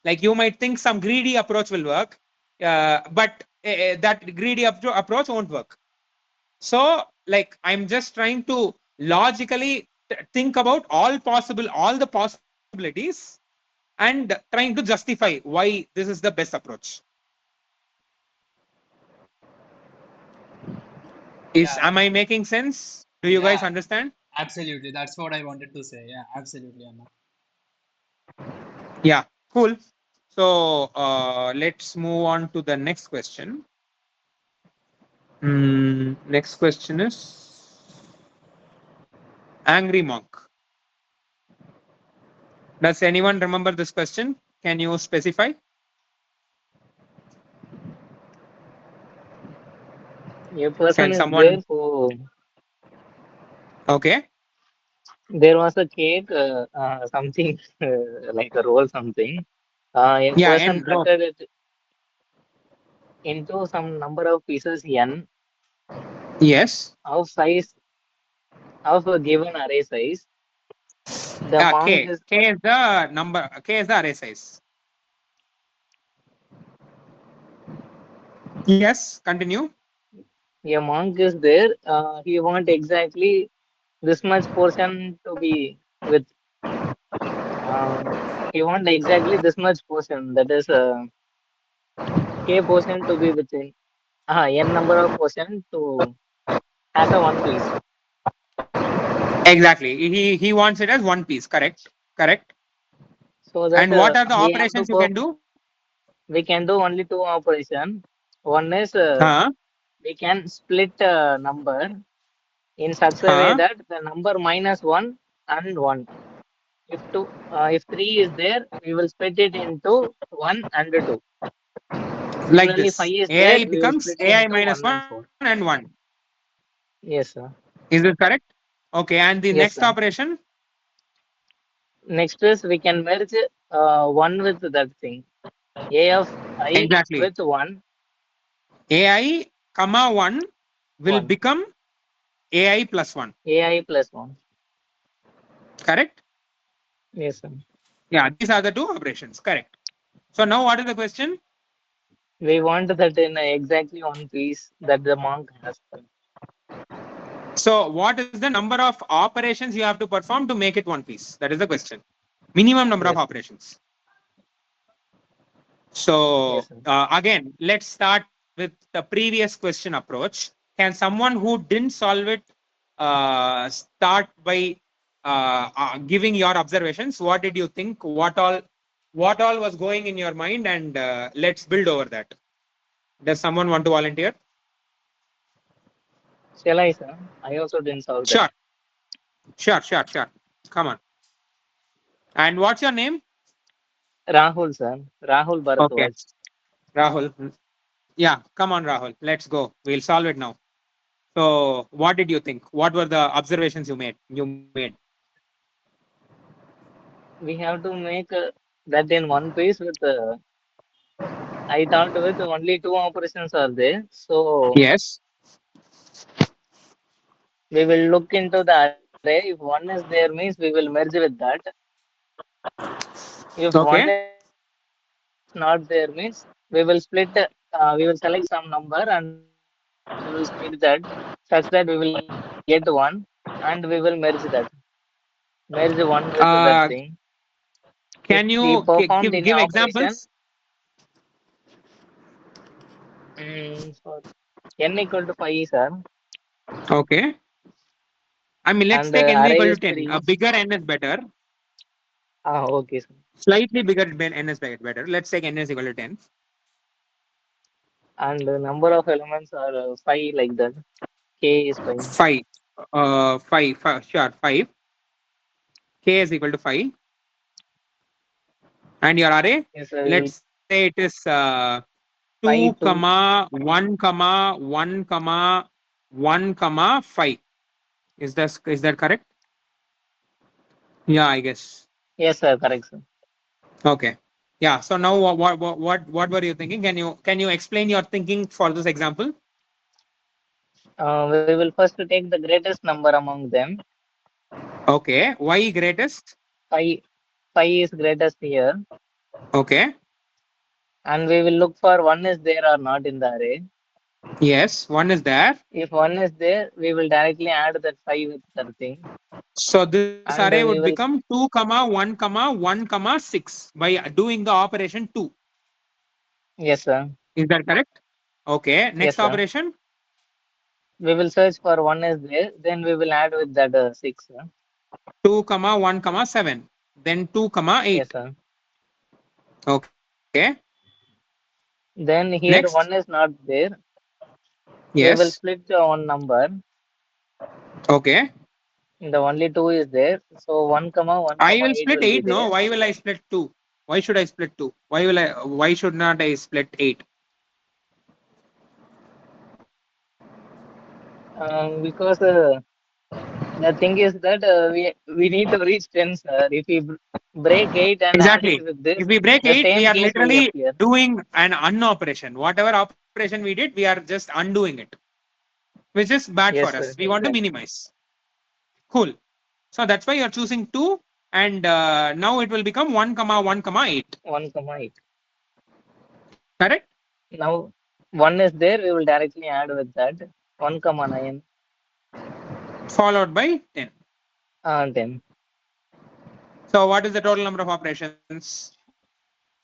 Like you might think some greedy approach will work, but that greedy approach won't work. So like I'm just trying to logically think about all the possibilities and trying to justify why this is the best approach. Yeah, Am I making sense? Do you guys yeah, understand? absolutely. That's what I wanted to say. Yeah, absolutely, Anna. Yeah, cool. So let's move on to the next question. Next question is angry monk. Does anyone remember this question? Can you specify? A person Can is there someone? who Okay. there was a cake, something like a roll something. A Yeah, person and cutted it into some number of pieces n yes. of size of a given array size. The monk K. is K is the number. K is the array size. Yes. Continue. a monk is there. He want exactly this much portion to be with. He want exactly this much portion. That is k portion to be within. N number of portion to as a one piece. Exactly. He wants it as one piece. Correct. Correct. So that And what are the we have to operations you can do? we can do only two operation. One is Huh? we can split number in such a way Huh? that the number minus one and one. If three is there, we will split it into one and two. Like Similarly, five this. is there, AI we will becomes split AI into minus one and one four. and one. Yes, sir. Is this correct? Okay. And the Yes, next sir. operation? Next is we can merge one with that thing. A of I Exactly. with one, AI comma one will one. become AI plus one. AI plus one. Correct? Yes, sir. Yeah. These are the two operations. Correct. So now what is the question? We want that in exactly one piece that the monk has. So what is the number of operations you have to perform to make it one piece? That is the question. Minimum number of Yes, operations. So yes, sir. again, let's start with the previous question approach. Can someone who didn't solve it start by giving your observations? What did you think? What all was going in your mind? And let's build over that. Does someone want to volunteer? Shall I, sir? I also didn't solve that. Sure, sure. Come on. And what's your name? Rahul, sir. Rahul Okay, Bharadwaj. Rahul. Yeah, come on, Rahul. Let's go. We'll solve it now. So, what did you think? What were the observations you made? We have to make that in one piece with. I thought with only two operations are there, so Yes. we will look into the array. If one is there, means we will merge with that. If one Okay. is not there, means we will split. We will select some number and we will split that such that we will get one and we will merge that. Where is the one with that thing? Can If we you performed any give operation, examples? for n equal to 5, sir, Okay. I mean, let's and take n array equal to is 10. A 3. bigger n is better. Okay, sir. Slightly bigger n is better. Let's take n is equal to 10. And the number of elements are 5 like that. K is 5. 5. 5. Sure, 5. K is equal to 5. And your array? Yes, Let's say it is 2, 5 2. 1, 1, 1, 5. Is that correct? Yeah, I guess. Yes, sir, correct, sir. Okay. Yeah. So now what were you thinking? Can you explain your thinking for this example? We will first take the greatest number among them. Okay. Why greatest? 5, 5 is greatest here. Okay. And we will look for one is there or not in the array. Yes, one is there. If one is there, we will directly add that 5 with that thing. So this And array we would will, become 2, 1, 1, 6 by doing the operation 2. yes, sir. Is that correct? Okay. Yes, Next sir. operation. We will search for one is there, then we will add with that 6, sir. 2, 1, 7. Then 2, 8. Yes, sir. Okay. Then here Next. one is not there. We will Yes. split one number. Okay. The only 2 is there. So 1, 1, I will 8 split will be 8. No. there. Why will I split 2? Why should I split 2? Why should not I split 8? Because the thing is that we need to reach 10, sir. If we break 8 and add it Exactly. with this, If we break the 8, we same are case will literally appear. doing an unoperation. Whatever operation we did, we are just undoing it, which is bad for Yes, us. sir. We want to Exactly. minimize. Cool. So that's why you're choosing 2, and now it will become 1, 1, 8. 1, 8. Correct? Now, 1 is there, we will directly add with that. 1, 9. Followed by 10. 10. So what is the total number of operations?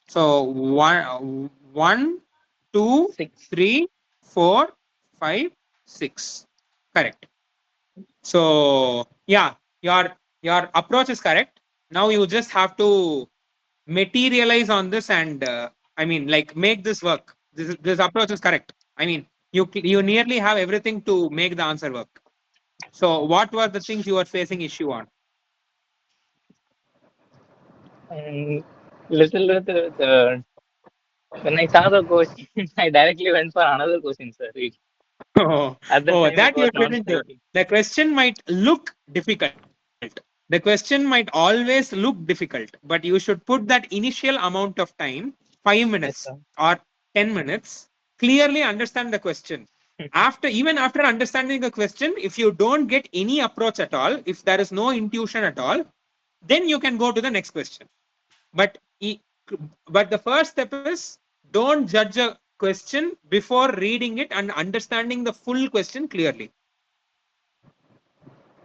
So 1, 2, 6. 3, 4, 5, 6. Correct. So yeah, your approach is correct. Now you just have to materialize on this and I mean, like, make this work. This approach is correct. I mean, you nearly have everything to make the answer work. So what were the things you were facing issue on? Little bit, when I saw the question, I directly went for another question, sir. Oh, At the oh, time, it that you was not shouldn't do. striking. The question might look difficult. The question might always look difficult, but you should put that initial amount of time, 5 Yes, minutes sir. or 10 minutes, clearly understand the question. Even after understanding the question, if you don't get any approach at all, if there is no intuition at all, then you can go to the next question. But but the first step is, don't judge a question before reading it and understanding the full question clearly.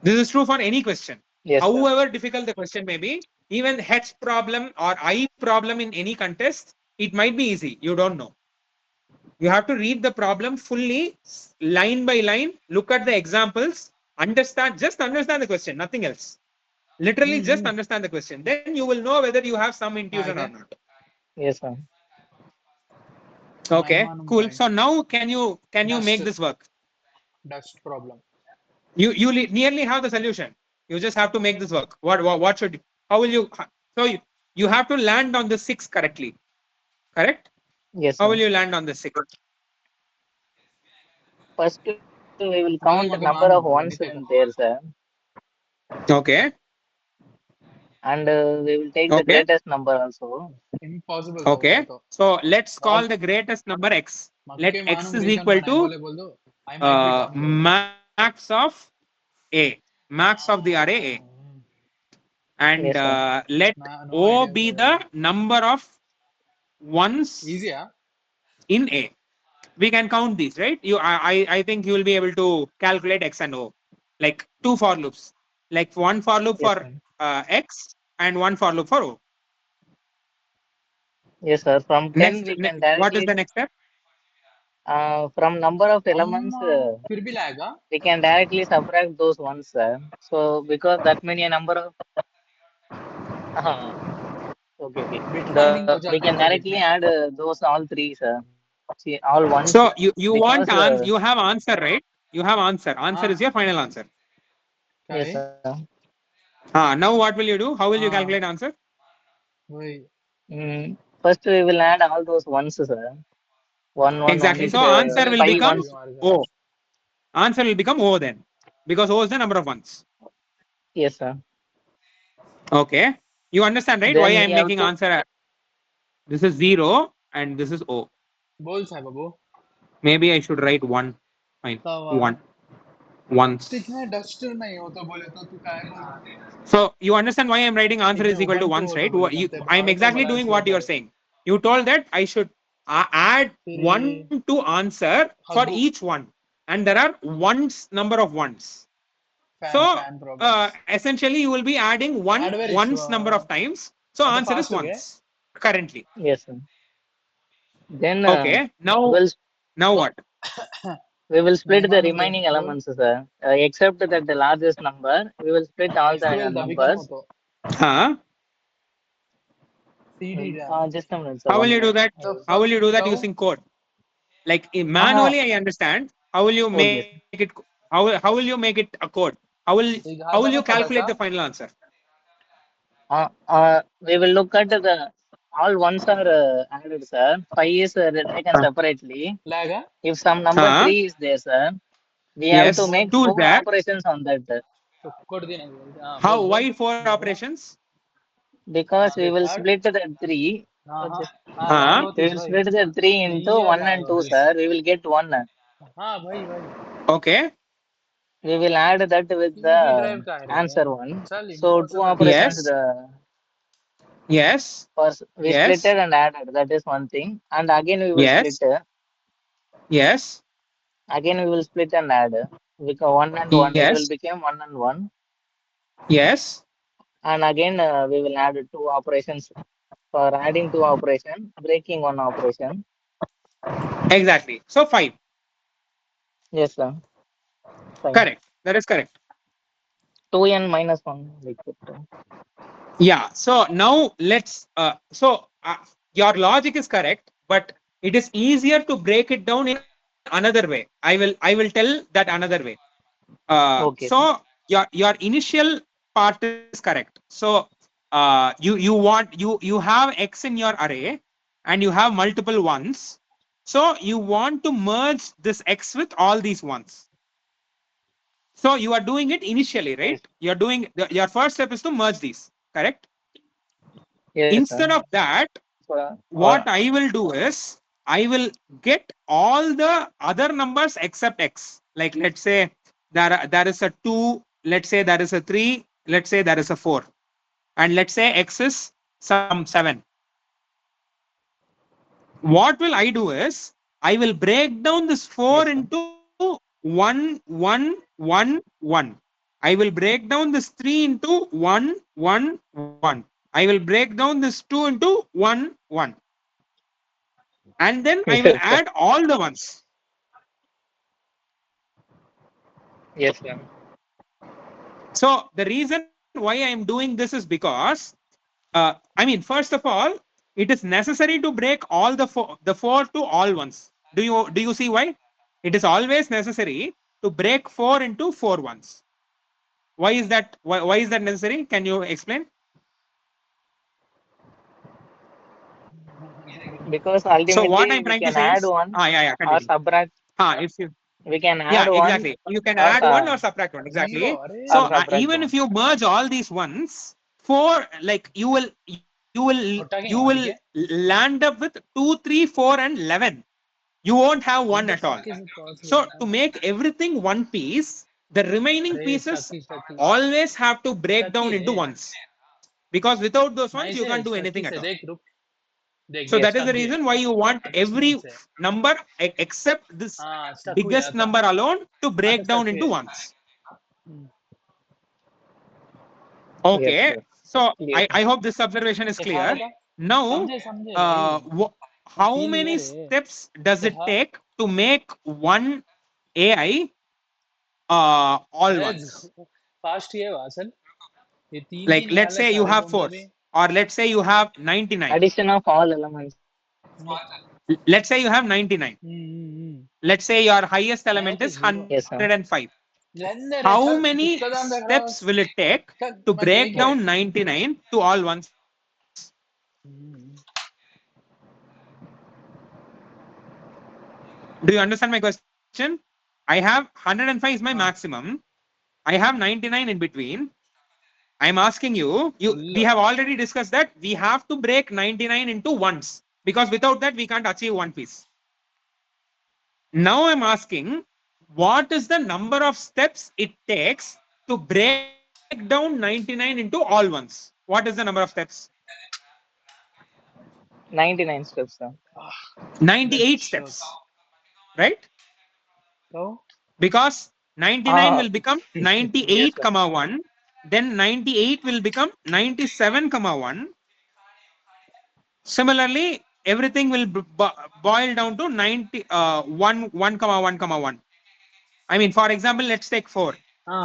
This is true for any question. Yes, sir. However difficult the question may be, even H problem or I problem in any contest, it might be easy. You don't know. You have to read the problem fully, line by line, look at the examples, just understand the question, nothing else. Literally just understand the question. Then you will know whether you have some intuition or not. Yes, sir. Okay, cool. Point. So now can you make Dust, this work? dust problem. You nearly have the solution. You just have to make this work. What should how will you so you have to land on the 6 correctly. Correct? Yes, How sir. will you land on the 6? First, we will Only count the number of ones in there, sir. Okay. And we will take the Okay. greatest number also. Impossible. Okay. So let's All call the greatest number x. Let Makke x Manam is reason equal man, I to bole bol do. I might be come to. max of a, max of the array a. And Yes, sir. let No O idea. be the number of ones Easy, yeah. in A. We can count these, right? I think you will be able to calculate x and O, like 2 for loops. Like one for loop Yes, for sir. X and one for loop for O. Yes, sir. From 10, Next, we can what is directly, the next step? from number of elements, अम्मा फिर भी लाएगा we can directly subtract those ones, sir. So, because that many a number of, uh, okay, okay. Bit finding हो We जाता है can क्या बीच directly में add those all three, sir. See, all ones, So you want because, you have answer, right? You have answer. Answer हाँ is your final answer. yes, करे sir. Now what will you do? How will you हाँ calculate answer? वही First, we will add all those ones, sir. One Exactly. with So इसको answer will five become ones. इसको मार O. Answer will become O then, because O is the number of ones. Yes, sir. Okay. You understand, right? Why I Then we am have making to, answer. This is 0 and this is O. बोल साहब बाबू Maybe I should write 1. Fine. Tawa 1. Once. इतना dust नहीं होता बोले तो तू काय बोलता So you understand why I'm writing answer इथे is equal to Ubuntu once, होता right? बोले तो ते I'm भारत exactly वाला doing what you're स्वेदर saying. You told that I should add फिर 1 to answer for हग्गू each one. And there are ones, number of ones. Fan So fan problems essentially you will be adding one add very once number of times. So आता answer is fast हो गए once currently. yes, sir. Then Okay. we'll Now what? we will split the मेहमान होते remaining बोल elements, sir. Except that the largest number, we will split all the SQL दबी कम numbers. होतो Huh? CD RAM Just a minute, sir. How will One you do minute. that? the How fuck will you do that cow using code? Like Ah, manually, I understand. How will you okay. make it? How will you make it a code? एक How will आता you ना calculate फटाका the final answer? We will look at the all ones are added, sir. 5 is taken Huh? separately. लाएगा If some number Huh? 3 is there, sir, we have to Yes. बोल make Two is 4 there. operations on that. तो code देना बोल हाँ How? बोल बोल Why four बोल operations? Because we देख will ऐड split the 3. हाँ हाँ Just, हाँ ऐड Huh? होती we है will भाई split the 3 into 1 real add and 2, होती है sir. We will get 1. हाँ भाई भाई Okay. We will add that with CD drive the का है रे answer one. चल So, 2 impossible operations Yes. the Yes. first we Yes. splitted and added. That is one thing. And again we will split. Yes. Yes. Again we will split and add. Because 1 and 1, it will Yes. become 1 and 1. Yes. And again we will add 2 operations for adding 2 operation, breaking 1 operation. Exactly. So 5. Yes, sir. Fine. Correct. That is correct. 2n minus 1. Like that. Yeah. So now let's. Your logic is correct, but it is easier to break it down in another way. I will tell that another way. Okay, sir. Your initial part is correct. So you have x in your array and you have multiple ones. So you want to merge this x with all these ones. So you are doing it initially, right? Yes. You're doing your first step is to merge these, correct? Yes, sir. Instead of that, So, what I will do is I will get all the other numbers except x. Like let's say there is a 2, let's say there is a 3, let's say there is a 4, and let's say x is some 7. What will I do is I will break down this 4 yes, sir. into 1, 1, 1, 1. I will break down this 3 into 1, 1, 1. I will break down this 2 into 1, 1. And then I will Yes, sir. add all the ones. Yes, sir. So the reason why I am doing this is because, first of all, it is necessary to break all the four to all ones. Do you see why? It is always necessary to break 4 into 4 ones. Why is that? Why is that necessary? Can you explain? Because So what ultimately I'm we trying to can say add is, one or continue. subtract. If you We can add Yeah, one exactly. You can or add one or subtract one. Zero Exactly. अरे or So subtract even one. if you merge all these ones, four, like छोटा you game will ठीक है land up with 2, 3, 4, and 11. You won't have how one the at all. fuck is it possible So to make everything one piece, the remaining अरे pieces shaky always have to break shaky down into रे ones, because without those ones you nice है can't do shaky anything at से all. देख रुक देख So देख Yes, that is sir. the stuck गए reason why you want every से number except this हाँ स्टक हुई biggest आता number alone to आता break down स्टक हुई into ones. Okay. Yes. So Clear. I hope this observation is ये clear. खा लेगा Now, समझे भाई how तीन many ईयर है steps does it हाँ take to make one AI all ones? Fast ही है वासन ये तीन Like, तीन let's याले say you सारे have बंदा 4, भी or let's say you have 99. Addition of all elements. Let's say you have 99. Let's say your highest element is Yes, sir. 105. Lender How many steps will it take to break down 99 to all ones? Do you understand my question? I have 105 is my maximum. I have 99 in between. I'm asking you, we have already discussed that we have to break 99 into ones, because without that we can't achieve one piece. Now I'm asking, what is the number of steps it takes to break down 99 into all ones? What is the number of steps? 99 steps, sir. 98 steps, right? So Because 99 will become Yes, 98 sir. comma 1, then 98 will become 97 comma 1. Similarly, everything will boil down to 1 comma 1 comma 1. I mean, for example, let's take 4.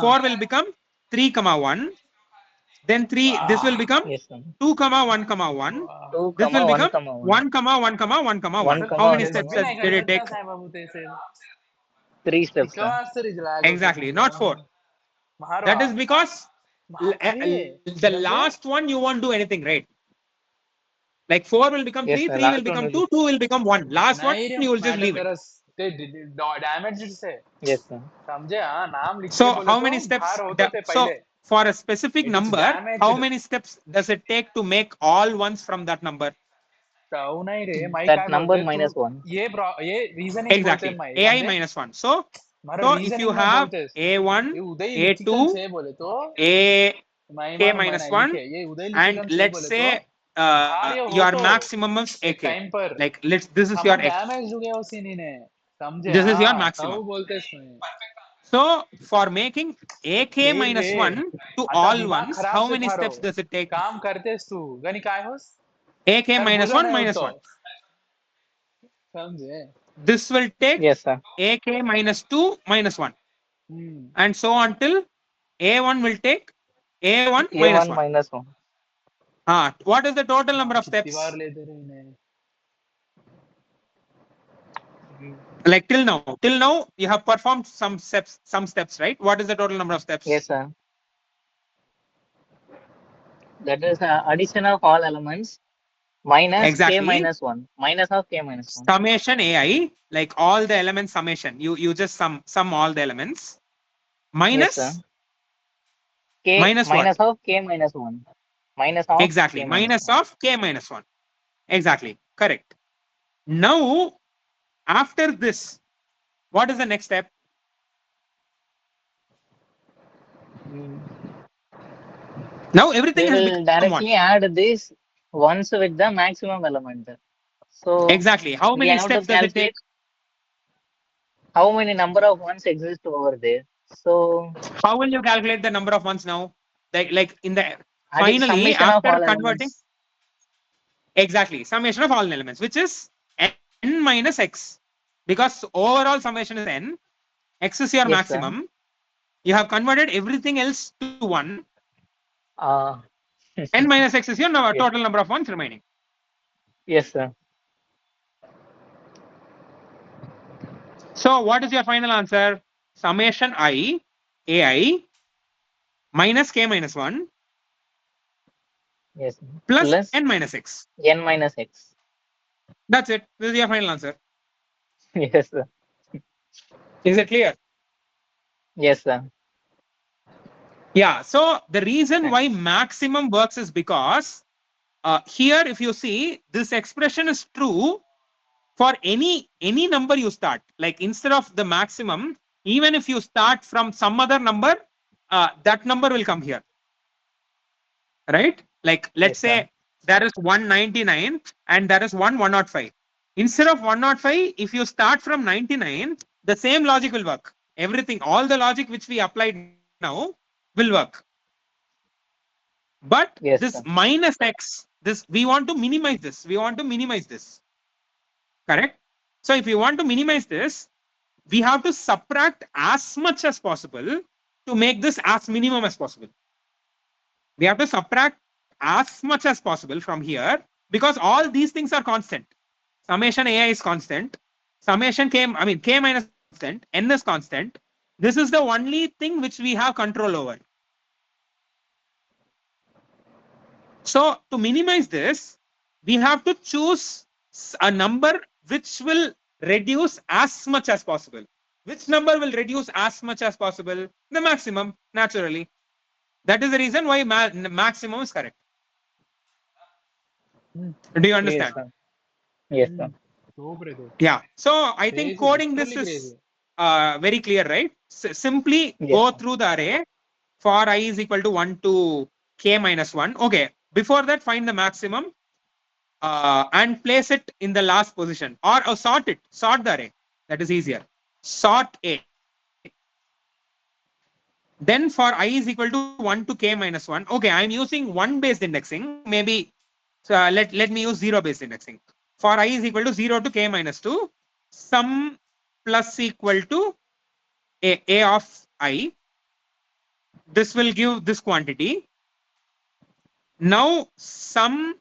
4 will become 3 comma 1. Then 3, this will become Yes, sir. 2 comma 1 comma 1. 2 This will comma 1 become comma 1. 1 comma 1 comma 1 comma 1. 1 How comma many 1 steps comma 1. did it take? 3 steps, sir. Exactly, not 4. That is because the last one you won't do anything, right? Like 4 will become Yes, 3, sir. 3 will Last one become will. 2, 2 will become 1. Last one नहीं रे you will just matter leave it. तेरा ते damage से Yes, sir. समझे हाँ नाम लिख के So बोले how तो many steps? बाहर होते थे So पहले for a specific if it's number, how damaged many steps does it take to make all ones from that number? तो नहीं रे माई That काय number बोलते तू minus 1. ये रीजनिंग बोलते Exactly. माई AI समझे minus 1. So मारो if you रीजनिंग में have बोलते A1, ये उदय लिखिकन A2, से बोले तो A महिमा K मैंने minus 1, लिखे ये उदय and लिखिकन से let's बोले तो say बाहर ये हो your तो maximum is एक AK. टाइम पर Like this is हम your X. डैमेज हो गया उसी ने समझे This is your हाँ तब maximum. बोलते इसमें So for making AK ये minus रे 1 to आता all दिमाग ones, खराब how से many थारो steps does it take? काम करतेस तू गनी काय होस AK तर minus भुजा 1 नाही minus उठतो 1. समझे This will take Yes, sir. AK minus 2 minus 1. And so until A1 will take A1 minus A1 1. minus 1. What is the total number of कितनी बार steps? लेते रहे इन्हें Like till now you have performed some steps, right? What is the total number of steps? Yes, sir. That is addition of all elements minus K Exactly. minus 1. Minus of K minus 1. Summation AI, like all the elements summation. You just sum all the elements. Yes, sir. Minus K minus what? minus of K minus 1. Minus of Exactly. K minus Minus 1. of K minus 1. Exactly. Correct. Now, after this, what is the next step? Now everything We has will become 1. directly add this once with the maximum element. So Exactly. How we many have to steps does it take? calculate how many number of ones exist over there. So How will you calculate the number of ones now? Like in the adding finally summation of after all converting elements. exactly summation of all elements, which is n minus x, because overall summation is n. X is your Yes, sir. maximum. You have converted everything else to 1. N minus x is your Yes. total number of ones remaining. Yes, sir. So what is your final answer? Summation I ai minus k minus 1 Yes. plus Plus n minus x. n minus x. That's it. This is your final answer. Yes, sir. Is it clear? Yes, sir. Yeah. So the reason why maximum works is because here, if you see, this expression is true for any number you start. Like instead of the maximum, even if you start from some other number, that number will come here, right? Like let's Yes, sir. say there is 199 and there is 105. Instead of 105, if you start from 99, the same logic will work. Everything, all the logic which we applied now will work. But Yes, this sir. minus x, this we want to minimize this. We want to minimize this. Correct? So if you want to minimize this, we have to subtract as much as possible to make this as minimum as possible. We have to subtract as much as possible from here because all these things are constant. Summation ai is constant. Summation k, I mean k minus constant, n is constant. This is the only thing which we have control over. So to minimize this, we have to choose a number which will reduce as much as possible. Which number will reduce as much as possible? The maximum, naturally. That is the reason why maximum is correct. Do you Yes, understand? sir. Yes, sir. So crazy. Yeah. So I think Crazy, coding this literally is crazy. very clear, right? Simply Yes, go sir. through the array for I is equal to 1 to k minus 1. Okay. Before that, find the maximum and place it in the last position or sort it. Sort the array. That is easier. Sort A. Then for I is equal to 1 to k minus 1. Okay, I'm using 1 based indexing. Maybe let me use 0 based indexing. For I is equal to 0 to k minus 2, sum plus equal to a of I. This will give this quantity. Now sum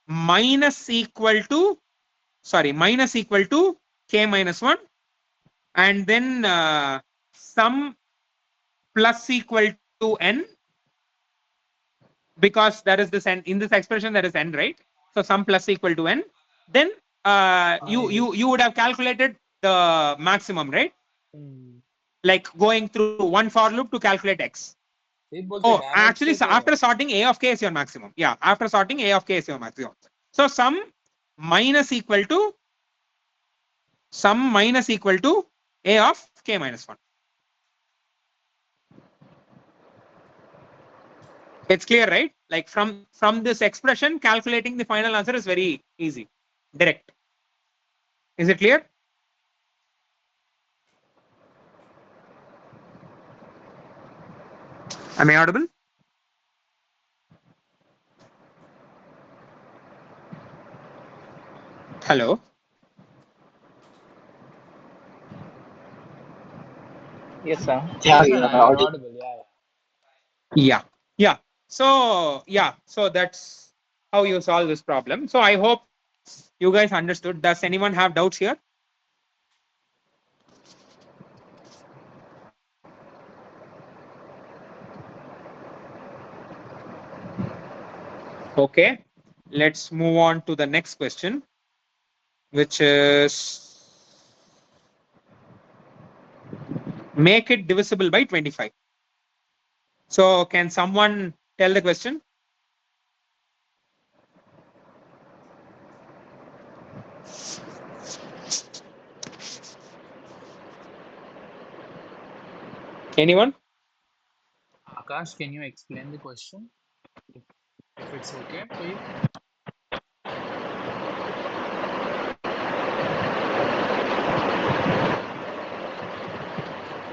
minus equal to, minus equal to k minus 1 and then sum plus equal to n, because there is this n in this expression, there is n, right? So sum plus equal to n. Then you would have calculated the maximum, right? Like going through one for loop to calculate x. Oh, actually, so after sorting a of k is your maximum. Yeah, after sorting a of k is your maximum. So sum minus equal to a of k minus 1. It's clear, right? Like from this expression, calculating the final answer is very easy, direct. Is it clear? Am I audible? Hello. Yes, sir. Yes, Yeah, man, yeah, you're audible. audible. Yeah. Yeah. Yeah. So yeah. So that's how you solve this problem. So I hope you guys understood. Does anyone have doubts here? Okay. Let's move on to the next question, which is make it divisible by 25. So can someone tell the question? Anyone? Akash, can you explain the question if it's okay for you?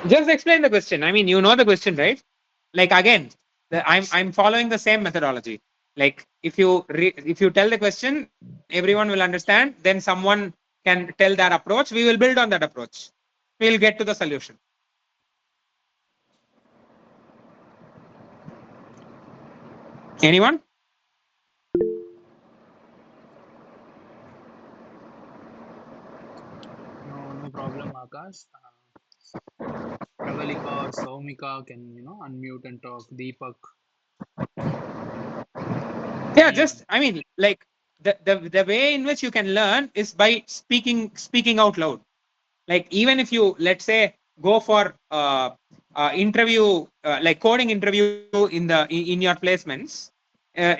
Just explain the question. I mean, you know the question, right? Like again, I'm following the same methodology. Like if you tell the question, everyone will understand. Then someone can tell that approach. We will build on that approach. We'll get to the solution. Anyone? No problem, Akash. Pravalika or Soumika can, unmute and talk. Deepak, Yeah, anyone. just I mean, like the way in which you can learn is by speaking out loud. Like even if you, let's say, go for interview, like coding interview in your placements,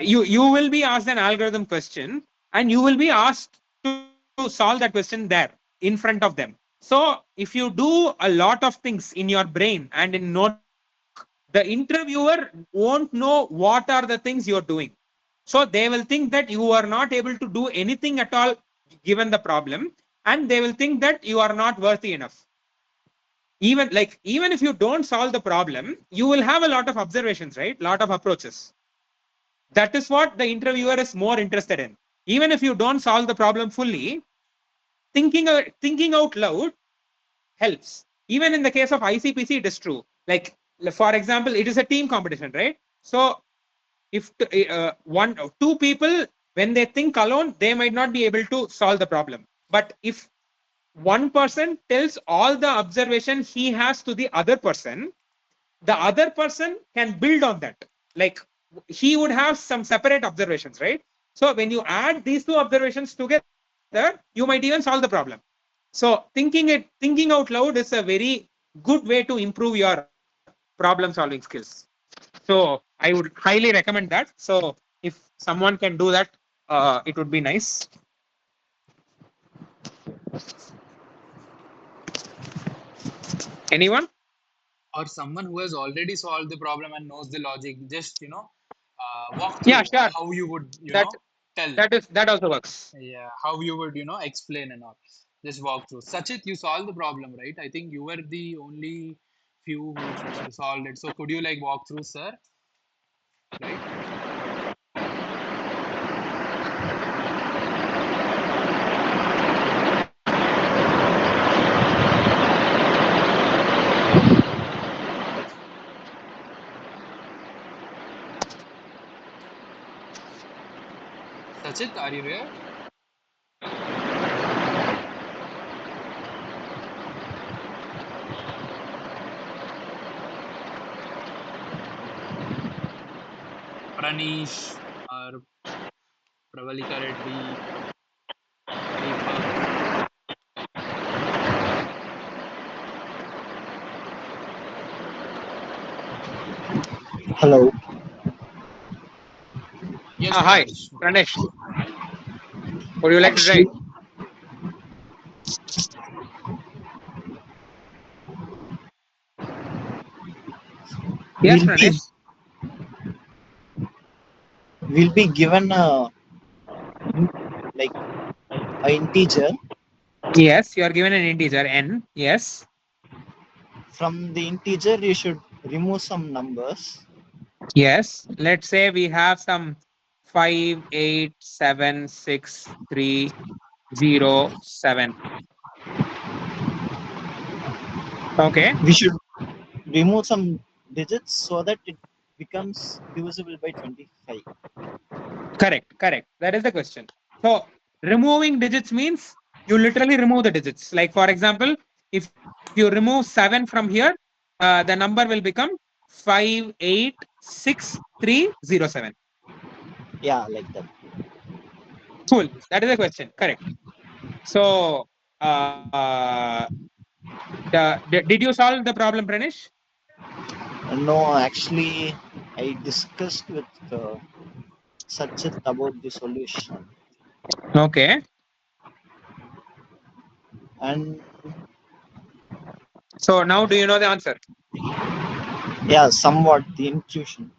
you will be asked an algorithm question and you will be asked to solve that question there in front of them. So if you do a lot of things in your brain and in note, the interviewer won't know what are the things you're doing. So they will think that you are not able to do anything at all given the problem, and they will think that you are not worthy enough. Even if you don't solve the problem, you will have a lot of observations, right? Lot of approaches. That is what the interviewer is more interested in. Even if you don't solve the problem fully, thinking out loud helps. Even in the case of ICPC, it is true. Like, for example, it is a team competition, right? So if two people, when they think alone, they might not be able to solve the problem. But if one person tells all the observation he has to the other person can build on that. Like, he would have some separate observations, right? So when you add these two observations together, you might even solve the problem. So thinking out loud is a very good way to improve your problem solving skills. So I would highly recommend that. So if someone can do that, it would be nice. Anyone? Or someone who has already solved the problem and knows the logic, just walk Yeah, through sure. how you would That tell, that also works. yeah, how you would explain and all. Just walk through. Sachit, you solved the problem, right? I think you were the only few who solved it. So could you like walk through, sir? Right? Sachit, are you here? Pranish or Pravalika Reddy, Deepak. Hello. Yes, Hi, Pranish. Pranesh. Would you like to try? Actually, Yes, we'll be Pranesh. we'll be given like a integer. Yes, you are given an integer n. Yes. From the integer, you should remove some numbers. Yes. Let's say we have some 5, 8, 7, 6, 3, 0, 7. Okay. We should remove some digits so that it becomes divisible by 25. Correct. That is the question. So removing digits means you literally remove the digits. Like, for example, if you remove 7 from here, the number will become 586307. Yeah, like that. Cool. That is the question. Correct. So, did you solve the problem, Pranish? No, actually, I discussed with Sachit about the solution, Okay. and So now do you know the answer? yeah, somewhat the intuition.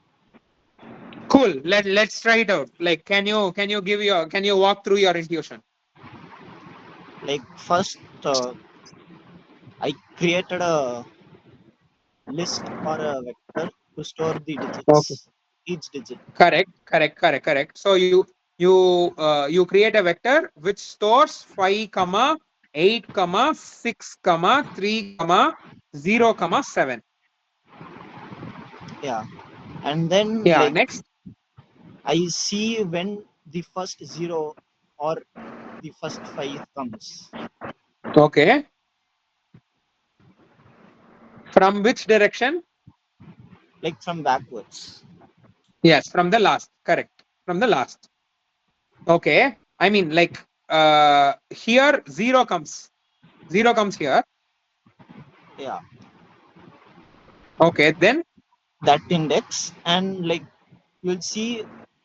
Cool. Let's try it out. Like, can you walk through your intuition? Like first, I created a list or a vector to store the Okay. digits, each digit. Correct. So you create a vector which stores 5, 8, 6, 3, 0, 7. Yeah, and then Yeah. like Next. I see when the first zero or the first five comes, Okay. From which direction? like from backwards. Yes, from the last. Correct. From the last. Okay. I mean, like, here 0 comes. 0 comes here. Yeah, Okay. Then. that index, and like you'll see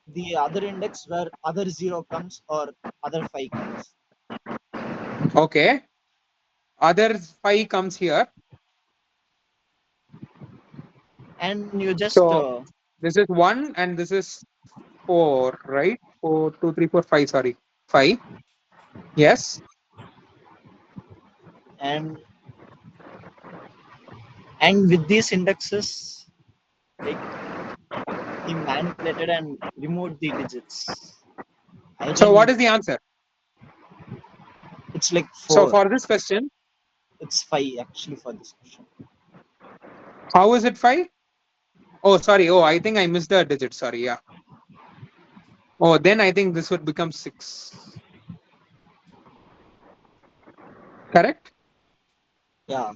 the other index where other zero comes or other five comes. Okay. Other 5 comes here. And you just So this is 1 and this is 4, right? 4, 2, 3, 4, 5. Sorry. 5. Yes. and and with these indexes, like the manipulated and removed the digits. I So what didn't. is the answer? It's like So 4. for this question, It's 5 actually for this question. how is it 5? Oh, sorry. Oh, I think I missed the digit. Sorry. Yeah. Oh, then I think this would become 6. Correct? Yeah.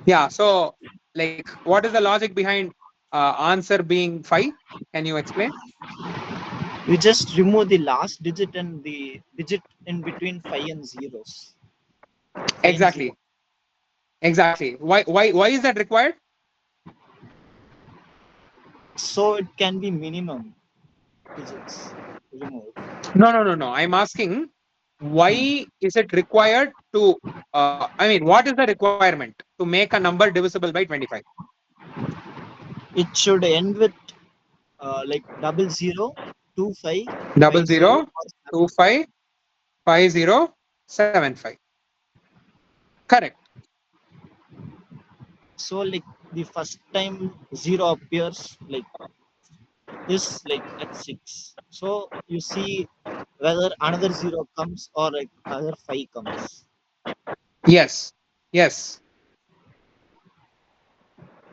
Yeah. So, like, what is the logic behind answer being 5? Can you explain? You just remove the last digit and the digit in between 5 and zeros. 5 and 0. Exactly. Exactly. Why is that required? So it can be minimum digits removed. No. I'm asking why is it required to, I mean, what is the requirement to make a number divisible by 25? It should end with like 00, 25, Double 50, zero, or 7. 25, 50, 75. Correct. So like the first time 0 appears like this, like at 6. So you see whether another 0 comes or like another 5 comes. Yes. Yes.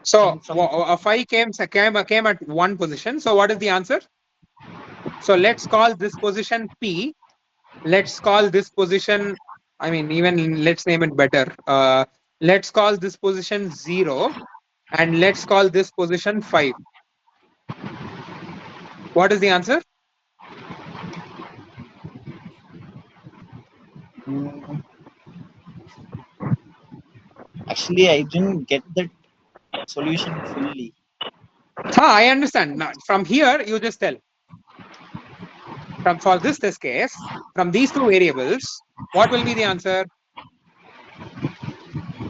So And from a 5 came at one position. So what is the answer? So let's call this position P. Let's call this position, I mean, even let's name it better. Let's call this position 0 and let's call this position 5. What is the answer? mm, actually I didn't get that solution fully. I understand. Now, from here, you just tell. From for this case, from these two variables, what will be the answer?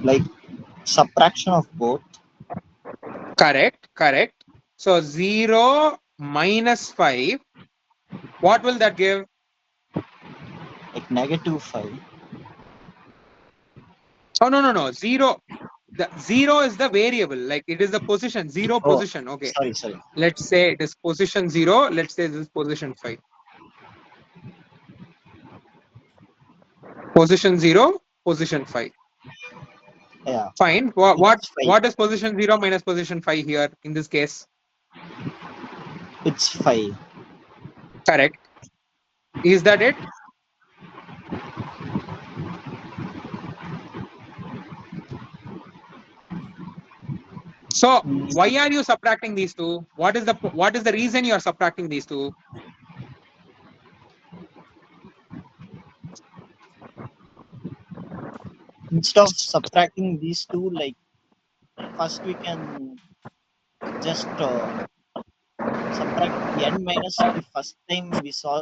Like subtraction of both, Correct, correct. So 0 minus 5, what will that give? like -5. Oh, no. 0. The 0 is the variable, like it is the position, 0 Oh, position. Okay. sorry. Let's say it is position 0. Let's say this is position 5. Position 0, position 5. Yeah, Fine. What, what, it's 5. what is position 0 minus position 5 here in this case? It's 5. Correct. Is that it? So why are you subtracting these two? What is the reason you are subtracting these two? Instead of subtracting these two, like first we can just subtract n minus the first time we saw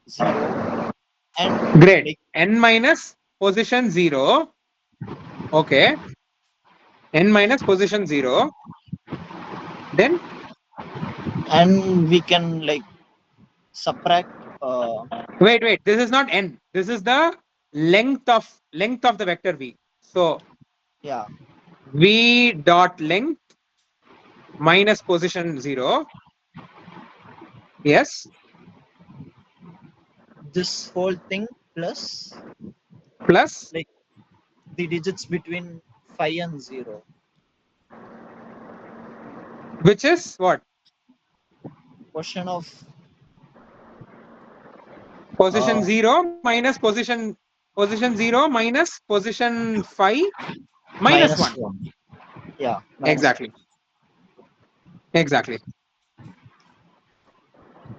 0 and Great. like N minus position 0. Okay. N minus position 0. Then and we can like subtract wait. This is not n. This is the length of the vector v. So yeah, v dot length minus position 0. Yes. this whole thing plus Plus, like the digits between 5 and 0. which is what? Question of Position uh 0 minus position 0 minus position 5 minus minus 1. 1. Yeah, minus 1. Exactly. Exactly.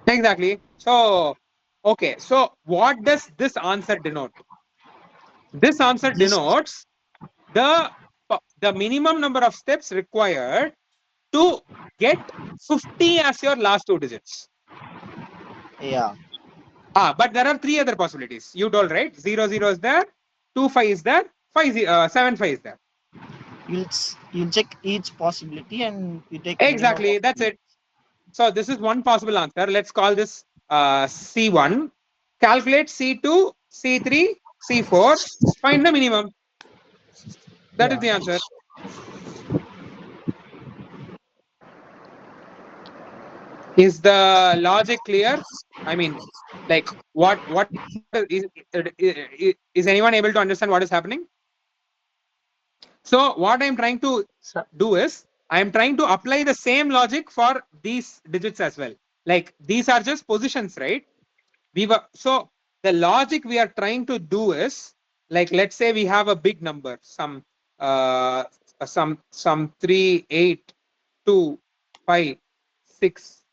Exactly. So, okay. So, what does this answer denote? This answer This, denotes the the minimum number of steps required to get 50 as your last two digits. yeah, But there are three other possibilities. You told, right? 0 is there, 2 5 is there, 7 5 is there. you'll check each possibility and you take minimum of Exactly. That's each. it. So this is one possible answer. Let's call this C1. Calculate C2, C3, C4. Find the minimum. That is Yeah, the answer. Is the logic clear? I mean, like what is anyone able to understand what is happening? So what I'm trying to Sir, do is I'm trying to apply the same logic for these digits as well. Like these are just positions, right? We were so the logic we are trying to do is like let's say we have a big number, uh some 3, 8, 2, 5, 6,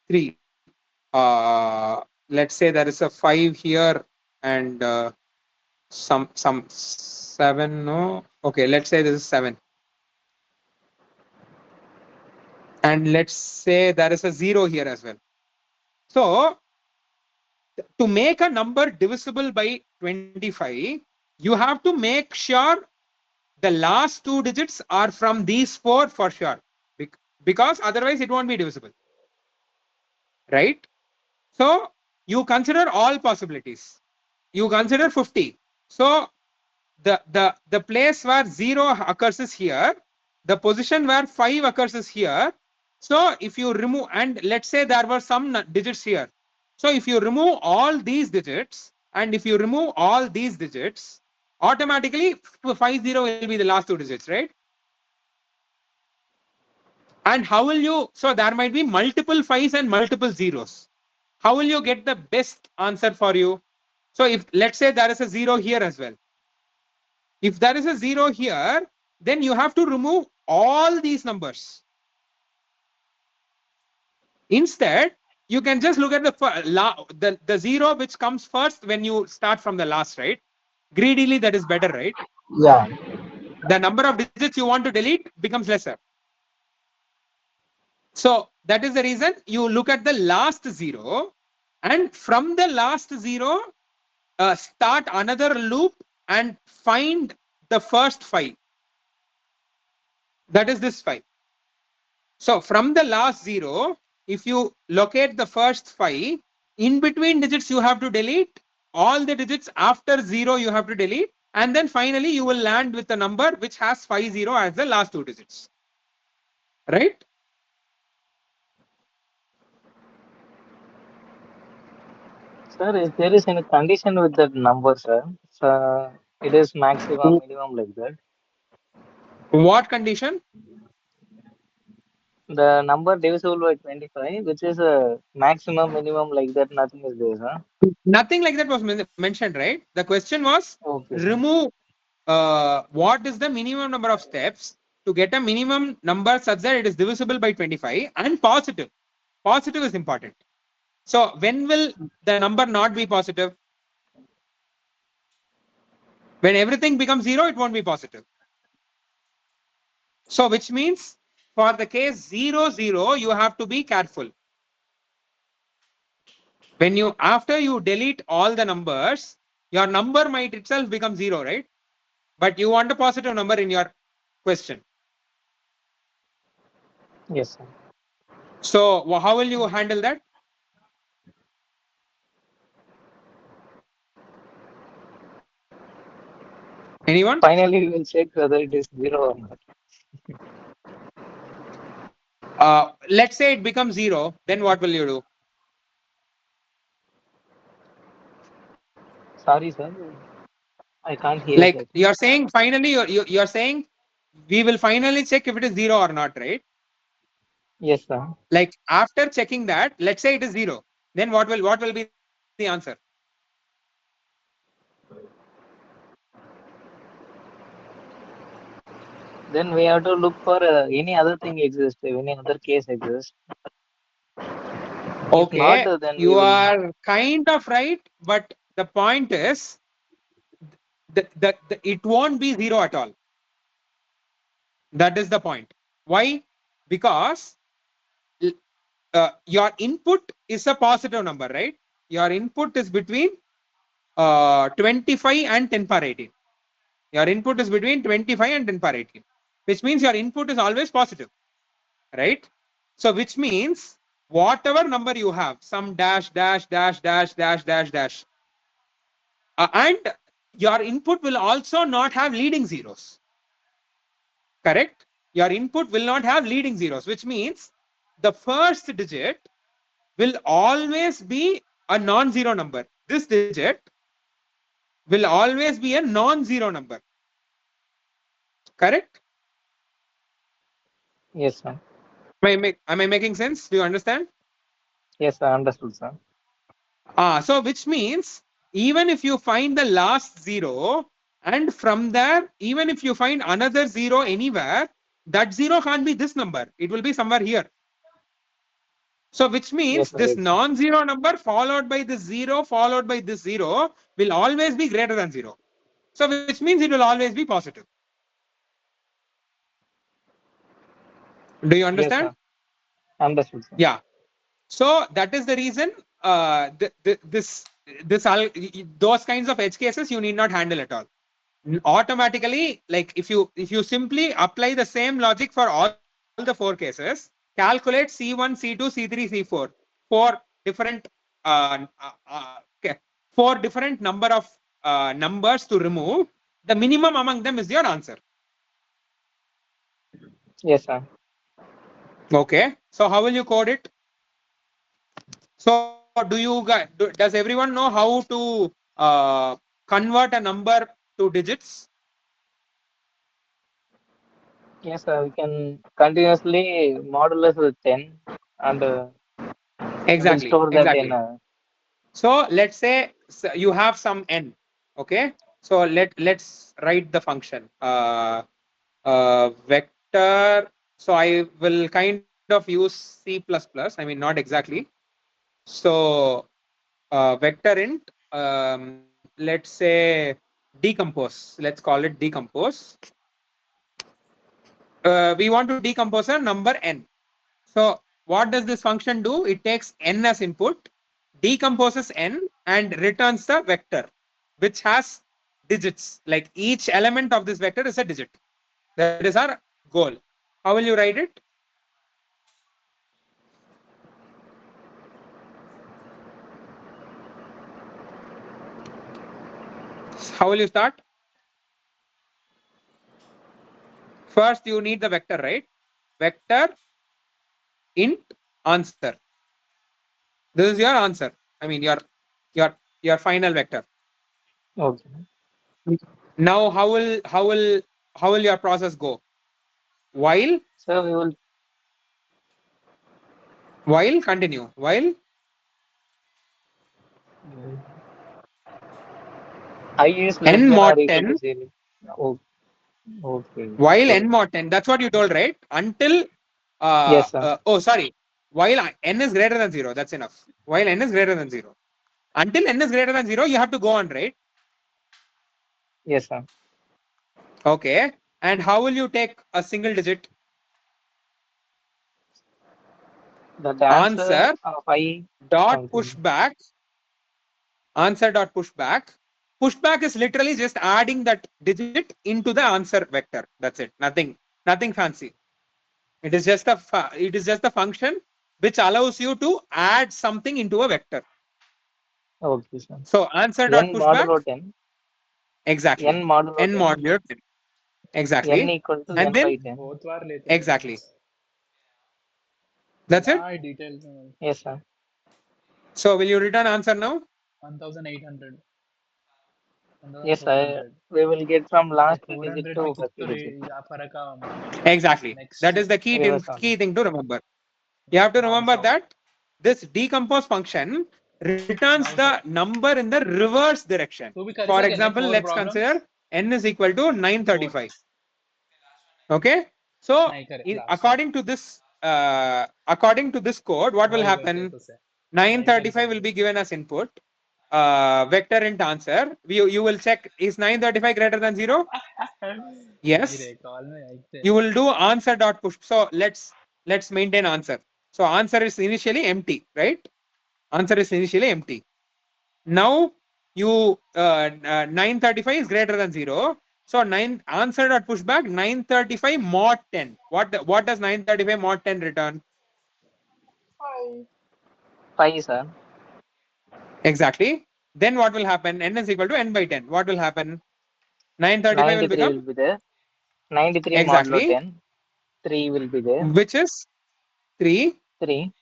3. Let's say there is a 5 here and some 7. No, okay, let's say this is 7, and let's say there is a 0 here as well. So to make a number divisible by 25, you have to make sure the last two digits are from these four for sure, because otherwise it won't be divisible, right? So you consider all possibilities. You consider 50. So the place where 0 occurs is here, the position where 5 occurs is here. So if you remove, and let's say there were some digits here, so if you remove all these digits and if you remove all these digits, automatically 50 will be the last two digits, right? And how will you, so there might be multiple 5s and multiple zeros. How will you get the best answer for you? So if let's say there is a 0 here as well, if there is a 0 here, then you have to remove all these numbers. Instead, you can just look at the 0 which comes first when you start from the last, right? Greedily, that is better, right? yeah. The number of digits you want to delete becomes lesser. So that is the reason you look at the last 0, and from the last 0, start another loop and find the first 5. That is this 5. So from the last 0, if you locate the first 5, in between digits you have to delete, all the digits after 0 you have to delete, and then finally you will land with a number which has 50 as the last two digits, right? Sir, if there is any condition with that number, sir, so it is maximum, minimum like that. What condition? The number divisible by 25, which is a maximum, minimum like that, nothing is there, sir. Nothing like that was mentioned, right? The question was Okay, sir. remove what is the minimum number of steps to get a minimum number such that it is divisible by 25 and positive. Positive is important. So when will the number not be positive? When everything becomes 0, it won't be positive. So which means for the case 0, 0, you have to be careful. When you, after you delete all the numbers, your number might itself become 0, right? But you want a positive number in your question. Yes, sir. So how will you handle that? Anyone? Finally, we will check whether it is 0 or not. Let's say it becomes 0, then what will you do? Sorry, sir. I can't hear Like that. you're saying finally, you're saying we will finally check if it is 0 or not, right? Yes, sir. Like after checking that, let's say it is 0, then what will be the answer? Then we have to look for any other thing exists, any other case exists. If not, Okay, then we you will. are kind of right, but the point is it won't be 0 at all. That is the point. Why? Because your input is a positive number, right? Your input is between 25 and 10 power 18. Your input is between 25 and 10 power 18, which means your input is always positive, right? So which means whatever number you have, some dash, dash, dash, dash, dash, dash, dash, and your input will also not have leading zeros, correct? Your input will not have leading zeros, which means the first digit will always be a non-zero number. This digit will always be a non-zero number. Correct? Yes, sir. Am I making sense? Do you understand? Yes, sir. Understood, sir. So which means even if you find the last zero, and from there, even if you find another zero anywhere, that zero can't be this number. It will be somewhere here. So which means Yes, sir. this Yes, sir. non-zero number followed by this zero followed by this zero will always be greater than zero. So which means it will always be positive. Do you Yes, understand? sir. Understood, sir. Yeah. So that is the reason those kinds of edge cases you need not handle at all. Automatically, like if you simply apply the same logic for all the 4 cases, calculate C1, C2, C3, C4, 4 different okay, 4 different number of numbers to remove. The minimum among them is your answer. Yes, sir. Okay, so how will you code it? So does everyone know how to convert a number to digits? Yes, sir. We can continuously modulus with 10 and we'll Exactly, store that in exactly. So let's say you have some n. Okay, so let's write the function vector. So I will kind of use C++. I mean, not exactly. So vector int, let's say decompose. Let's call it decompose. We want to decompose a number n. So what does this function do? It takes n as input, decomposes n, and returns the vector, which has digits. Like each element of this vector is a digit. That is our goal. How will you write it? How will you start? First, you need the vector, right? Vector int answer. This is your answer. I mean your final vector. Okay. Now how will your process go? While So we will continue. While I is less n than mod or equal 10, to 0. Oh, okay. while So n mod 10, that's what you told, right? Until yes, sir. oh sorry, while n is greater than 0, that's enough. While n is greater than 0. Until n is greater than 0, you have to go on, right? Yes, sir. Okay. And how will you take a single digit? The answer Answer of I dot something. pushback. Answer dot pushback. Pushback is literally just adding that digit into the answer vector. That's it. Nothing fancy. It is just a function which allows you to add something into a vector. Okay, sir. So answer dot N pushback. modulo 10. Exactly. N modulo N 10. modulo 10. N Exactly. equal to And N then by 10. both बार लेते हैं exactly. That's it. yeah details Yes, sir. So will you return answer now? 1800 Yes, sir. 1400 We will get from last digit 400 to में first कुछ तो digit. फर्क आ Exactly. next That is the key Reverse only. thing to remember. You have to norms remember of that this decompose function returns now the sir number in the reverse direction. तो भी कर For सके ने example, 4 let's problems consider n is equal to 4 935. Okay. So नहीं करे last one according to this code, what will वही वही happen? देखो से 935 will be given as input. Vector int answer. You will check, is 935 greater than 0? Yes. मेरे call में आते You will do answer dot push. So let's maintain answer. So answer is initially empty, right? Answer is initially empty. Now you 935 is greater than 0. So answer dot pushback 935 mod 10. What does 935 mod 10 return? 5, sir. Exactly. Then what will happen? N is equal to n by 10. What will happen? 935 will 93 become will be there. 93 modulo exactly, 10. 3 will be there. which is 3. 3.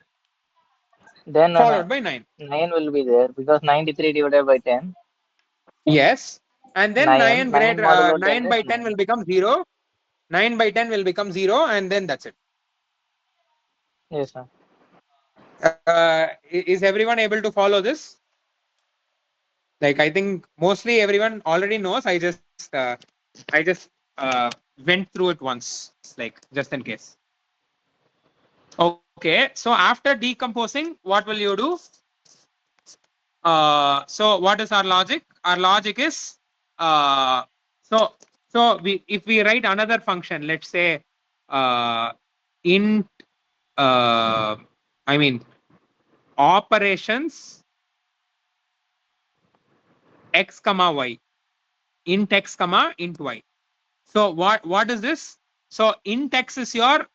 Then followed by 9. 9 will be there because 93 divided by 10. Yes. And then 9. 9 modulo 10 9 is by 10 will 9. become 0. 9 by 10 will become 0, and then that's it. Yes, sir. Is everyone able to follow this? Like, I think mostly everyone already knows. I just went through it once, like just in case. Okay, so after decomposing, what will you do? So what is our logic? Our logic is so if we write another function, let's say int I mean operations x comma y, int x comma int y. So what is this? So int x is your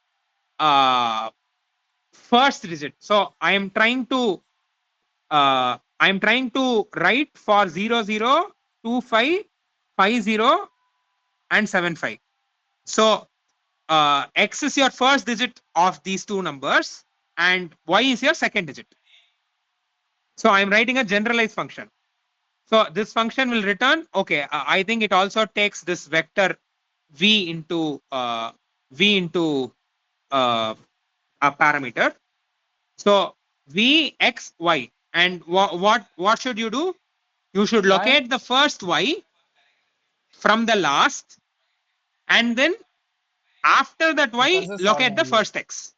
first digit. So I'm trying to write for 0 0 2 5 5 0 and 7 5. So x is your first digit of these two numbers and y is your second digit. So I'm writing a generalized function. So this function will return, okay, I think it also takes this vector v into a parameter. So v x y, and what should you do? You should locate the first y from the last, and then after that y locate the first x.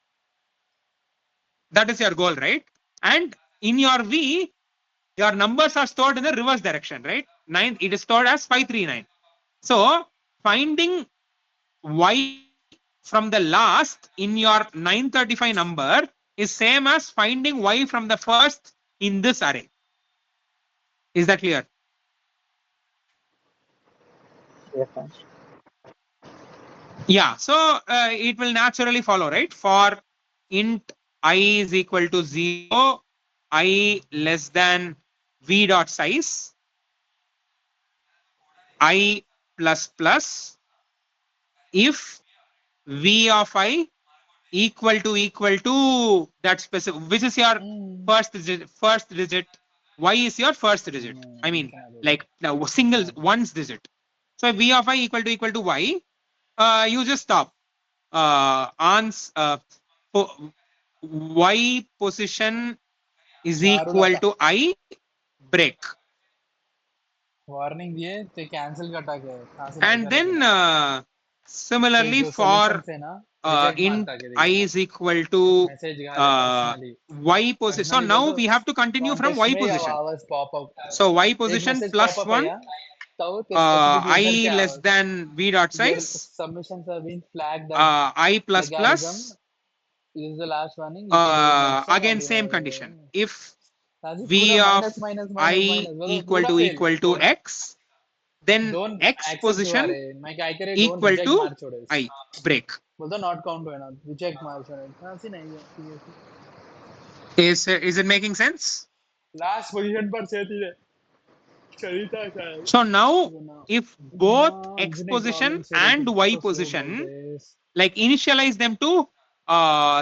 That is your goal, right? And in your v, your numbers are stored in the reverse direction, right? 9, it is stored as 539. So finding y from the last in your 935 number is same as finding y from the first in this array. Is that clear? Yes, sir. Yeah, so it will naturally follow, right? For int I is equal to 0, I less than v dot size, I plus plus, if v of I equal to that specific, which is your first digit, y is your first digit. I mean, like the single ones digit. So v of I equal to y, you just stop. Y position is equal to I, break. Warning दिए तो cancel कटा के कहां से And निकाले then फिर similarly जो for solution है ना रिजेक्ट int मारता के I देखो is equal to मैसेज गाले personally y position. So personally बोल now दो we have to continue from contest y में या position. आवाज पॉप अप So y एक position message pop plus up है 1, या तो ते स्पेसिफिक यूजर I के less आवाज than v dot your size, submissions have been flagged as I plus plagiarism. plus, This is the last warning. You can do it next time again and you same condition. have If Rajiv, पूरा v of minus minus minus I minus equal पूरा to fail code x, then don't x accept हुआ position रे मैं क्या करे don't equal reject to मार छोड़े I, break. बोल दो not count होना reject मार छोड़े ऐसी नहीं है seriously Is it making sense? last position पर से थी चलिता शायद So now now if both x engineering position problems are and y so slow about position, this like initialize them to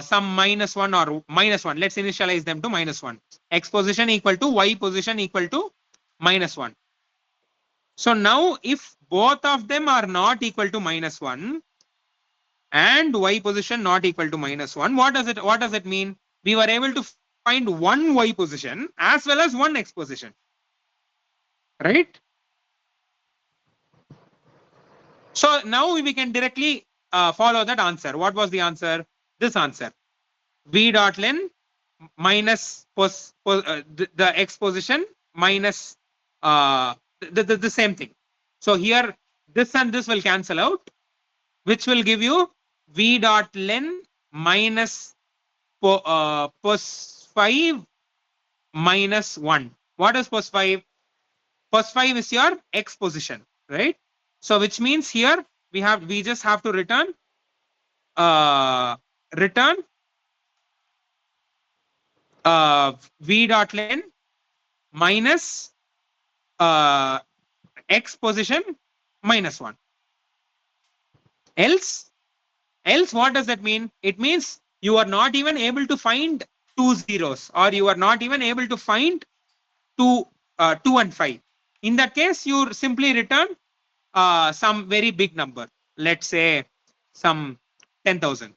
some -1 or -1. Let's initialize them to -1. X position equal to y position equal to -1. So now if both of them are not equal to -1 and y position not equal to -1, what does it mean? We were able to find one y position as well as one x position, right? So now we can directly follow that answer. What was the answer? This answer. V dot len minus the x position minus the same thing. So here this and this will cancel out, which will give you v dot len minus pos 5 minus 1. What is pos 5? Pos 5 is your x position, right? So which means here we just have to return return v dot len minus x position -1. Else what does that mean? It means you are not even able to find two zeros, or you are not even able to find 2 and 5. In that case, you simply return some very big number, let's say some 10,000.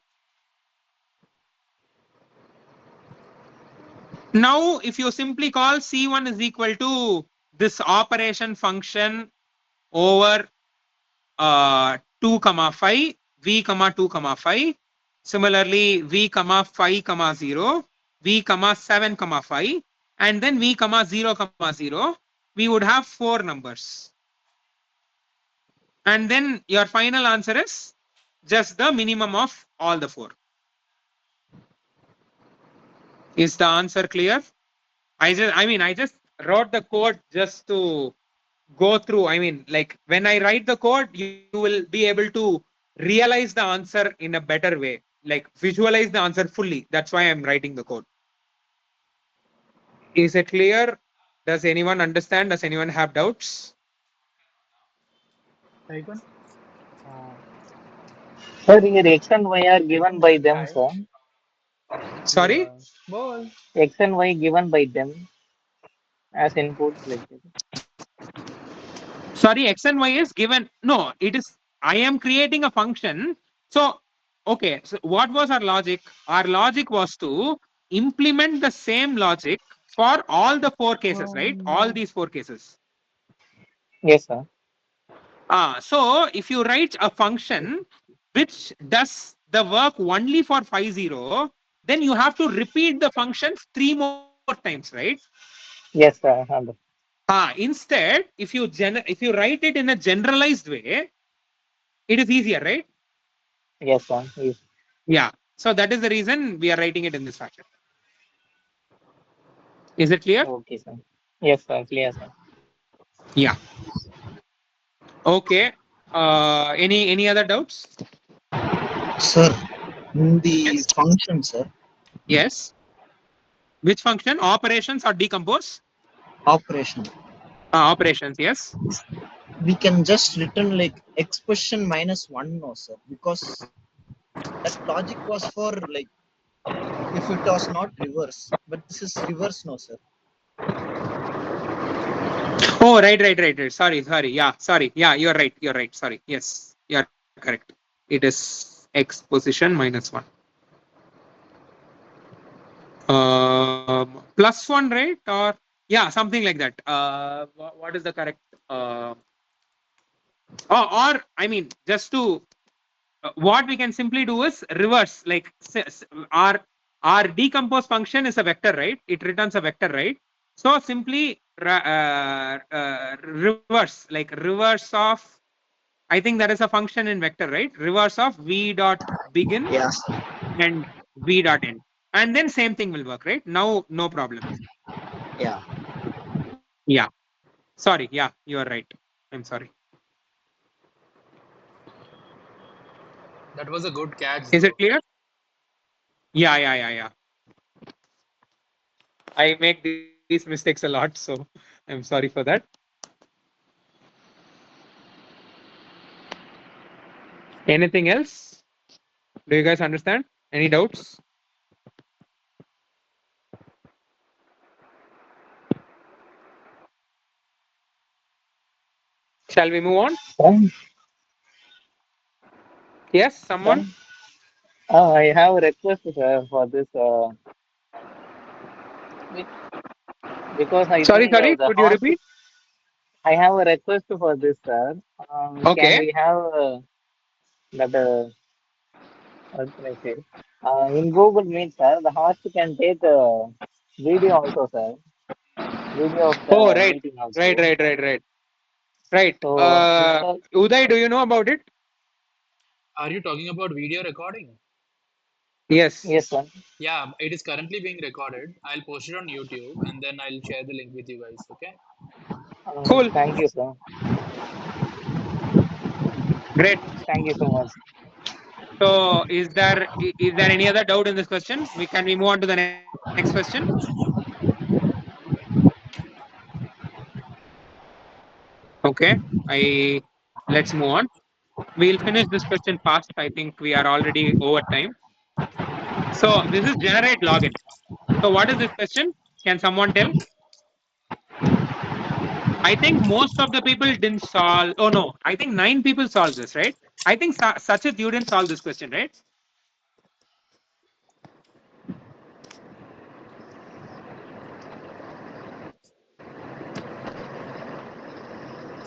Now, if you simply call C1 is equal to this operation function over 2 comma 5, v comma 2 comma 5, similarly v comma 5 comma 0, v comma 7 comma 5, and then v comma 0 comma 0, we would have 4 numbers. And then your final answer is just the minimum of all the 4. Is the answer clear? I just wrote the code just to go through. I mean, like when I write the code, you will be able to realize the answer in a better way, like visualize the answer fully. That's why I'm writing the code. Is it clear? Does anyone understand? Does anyone have doubts? Icon? Sir, here X and Y are given by them, sir. Sorry? Ball. X and Y given by them as inputs like that. Sorry, x and y is given. No, it is. I am creating a function. So, okay. So, what was our logic? Our logic was to implement the same logic for all the 4 cases, right? All these 4 cases. Yes, sir. So if you write a function which does the work only for 50, then you have to repeat the function 3 more times, right? Yes, sir. I understand. Instead, if you write it in a generalized way, it is easier, right? Yes, sir. Yes. Yeah. So that is the reason we are writing it in this fashion. Is it clear? Okay, sir. Yes, sir. Clear, sir. Yeah. Okay. Any other doubts? Sir, in the Yes. function, sir, Yes. Which function? Operations or decompose? operation, Operations. Yes. we can just return like expression minus 1, no, sir, because that logic was for like if it was not reverse, but this is reverse, no, sir. Oh, right. Sorry. Yeah, sorry. Yeah, you're right. You're right. Sorry. Yes, you're correct. It is x position minus 1. Plus 1, right? Or yeah, something like that. What is the correct? Or I mean, just to what we can simply do is reverse. Like our decompose function is a vector, right? It returns a vector, right? So simply reverse, like reverse of. I think that is a function in vector, right? Reverse of v dot begin Yeah, sir. and v dot end, and then same thing will work, right? Now, no problem. Yeah. Yeah. Sorry. Yeah, you are right. I'm sorry. That was a good catch, Is it though. clear? Yeah. I make these mistakes a lot, so I'm sorry for that. Anything else? Do you guys understand? Any doubts? Shall we move on? Sir, Yes, sir. someone? I have a request, sir, for this. Be- because I Sorry, think sorry. the Could you host. repeat? I have a request for this, sir. Can Okay. we have that? What can I say? In Google Meet, sir, the host can take video also, sir. Video of Oh, the right. meeting Right, also. right, right, right. Right. So, because Uday, do you know about it? Are you talking about video recording? Yes. yes, sir. Yeah, it is currently being recorded. I'll post it on YouTube and then I'll share the link with you guys. Okay. Cool. Thank you, sir. Great. Thank you so much. So, is there any other doubt in this question? We move on to the next question? Okay. I Let's move on. We'll finish this question fast. I think we are already over time. So this is generate login. So what is this question? Can someone tell? I think most of the people didn't solve. Oh no, I think 9 people solved this, right? I think Sachit, you didn't solve this question, right?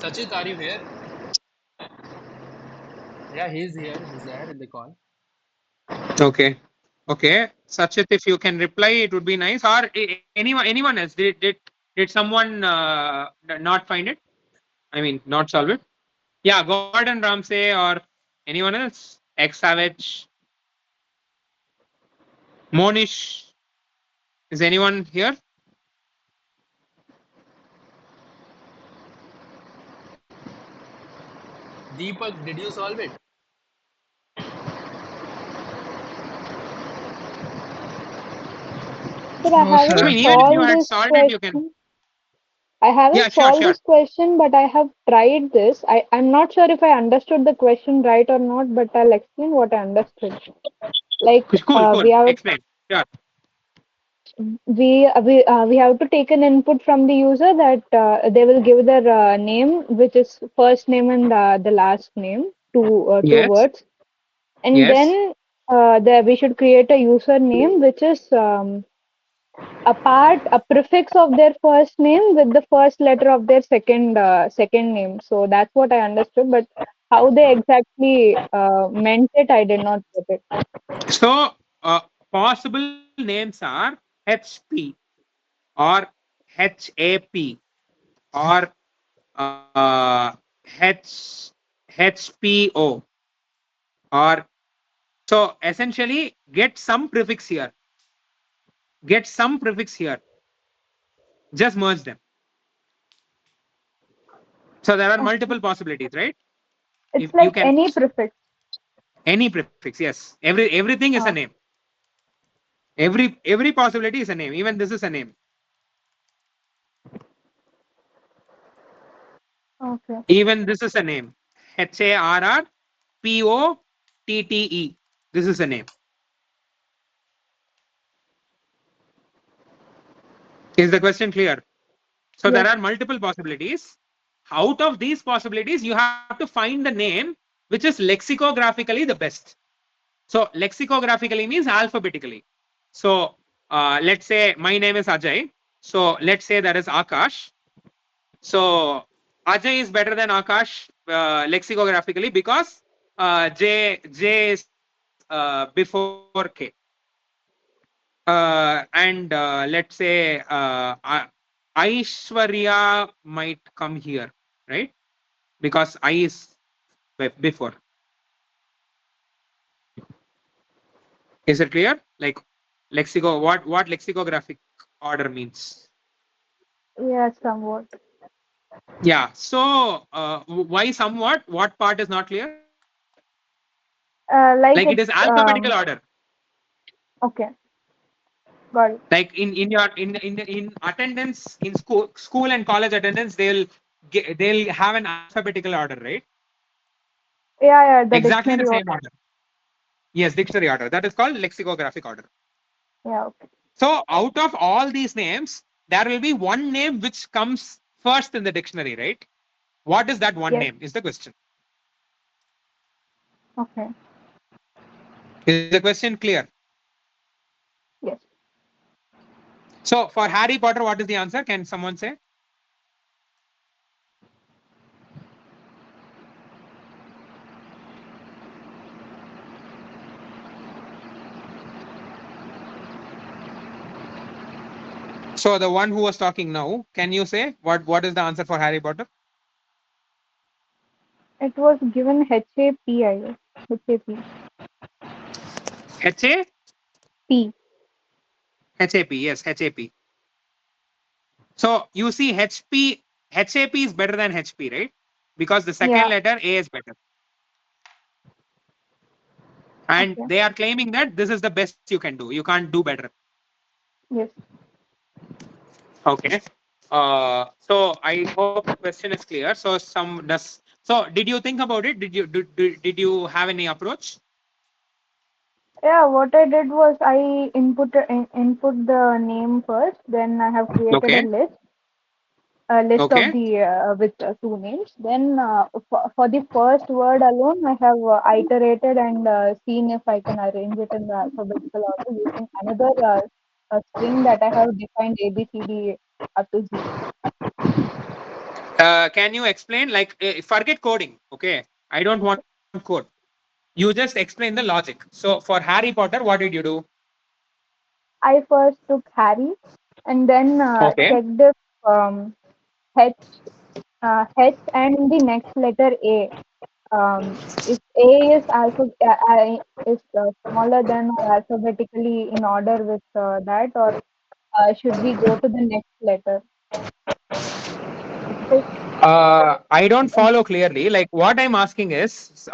Sachit, are you here? Yeah, he's here. He's there in the call. Okay. Okay. Sachit, if you can reply, it would be nice. Or anyone else? Did someone not find it? I mean, not solve it? Yeah, Gordon Ramsay or anyone else? X Savage, Monish. Is anyone here? Deepak, did you solve it? Sir, I No, I haven't sir. mean, even if you solved had this solved it, you can. question. I Yeah, haven't sure, solved sure. this question, but I have tried this. I'm not sure if I understood the question right or not, but I'll explain what I understood. Like, Cool, cool. we have Explain. Sure. we have to take an input from the user that they will give their name, which is first name and the last name, two Yes. words, and Yes. then we should create a username which is a prefix of their first name with the first letter of their second name. So that's what I understood, but how they exactly meant it, I did not get it. So possible names are HP or HAP or HPO or so essentially get some prefix here. Get some prefix here. Just merge them. So there are Okay. multiple possibilities, right? It's You like can any prefix. any prefix. Yes. Everything is a Uh, name. Every possibility is a name. Even this is a name. okay. Even this is a name. HARRPOTTE. This is a name. Is the question clear? So there Yes. are multiple possibilities. Out of these possibilities, you have to find the name which is lexicographically the best. So lexicographically means alphabetically. So let's say my name is Ajay. So let's say there is Akash. So Ajay is better than Akash lexicographically because J is before K. And let's say Aishwarya might come here, right? Because I is before. Is it clear? Like what lexicographic order means? Yes, somewhat. Yeah. So why somewhat? What part is not clear? Like Like it is it's alphabetical order. okay, got it. Like in your in attendance in school and college attendance, they'll have an alphabetical order, right? Yeah, yeah, the Exactly the dictionary same order. order. Yes, dictionary order. That is called lexicographic order. Yeah, okay. So out of all these names, there will be one name which comes first in the dictionary, right? What is that one Yes, name? Is the question. okay. Is the question clear? Yes. So for Harry Potter, what is the answer? Can someone say? So the one who was talking now, can you say what is the answer for Harry Potter? It was given HAP, I guess. HAP. H A P. H A P. Yes, HAP. So you see HAP is better than HP, right? Because the second Yeah, letter A is better. And okay. they are claiming that this is the best you can do. You can't do better. Yes. Okay. So I hope the question is clear. So did you think about it? Did you have any approach? Yeah, what I did was I input the name first, then I have created Okay. a list of Okay. the with two names. Then for the first word alone, I have iterated and seen if I can arrange it in the alphabetical order using another string that I have defined A B C D up to Z. Can you explain? Like, forget coding. Okay. I don't want Okay. code. You just explain the logic. So for Harry Potter, what did you do? I first took Harry and then Okay. checked if H H and the next letter A. If A is smaller than or alphabetically in order with that, or should we go to the next letter? If I don't follow clearly. Like what I'm asking is,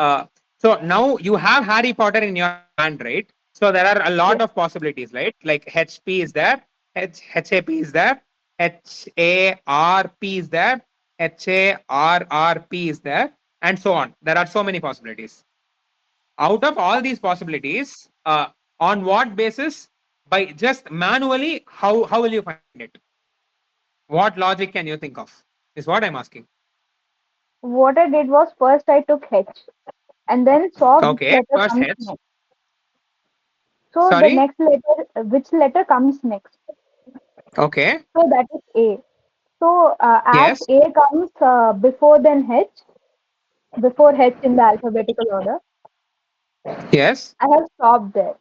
so now you have Harry Potter in your hand, right? So there are a lot of yes, possibilities, right? Like HP is there, HAP is there, HARP is there, HARRP is there, and so on. There are so many possibilities. Out of all these possibilities, on what basis? By just manually, how will you find it? What logic can you think of? Is what I'm asking. what I did was first I took H and then saw which Okay, letter first comes H. next. So the Sorry. next letter, which letter comes next? Okay. So that is A. So as Yes. A comes before H in the alphabetical order, Yes. I have stopped there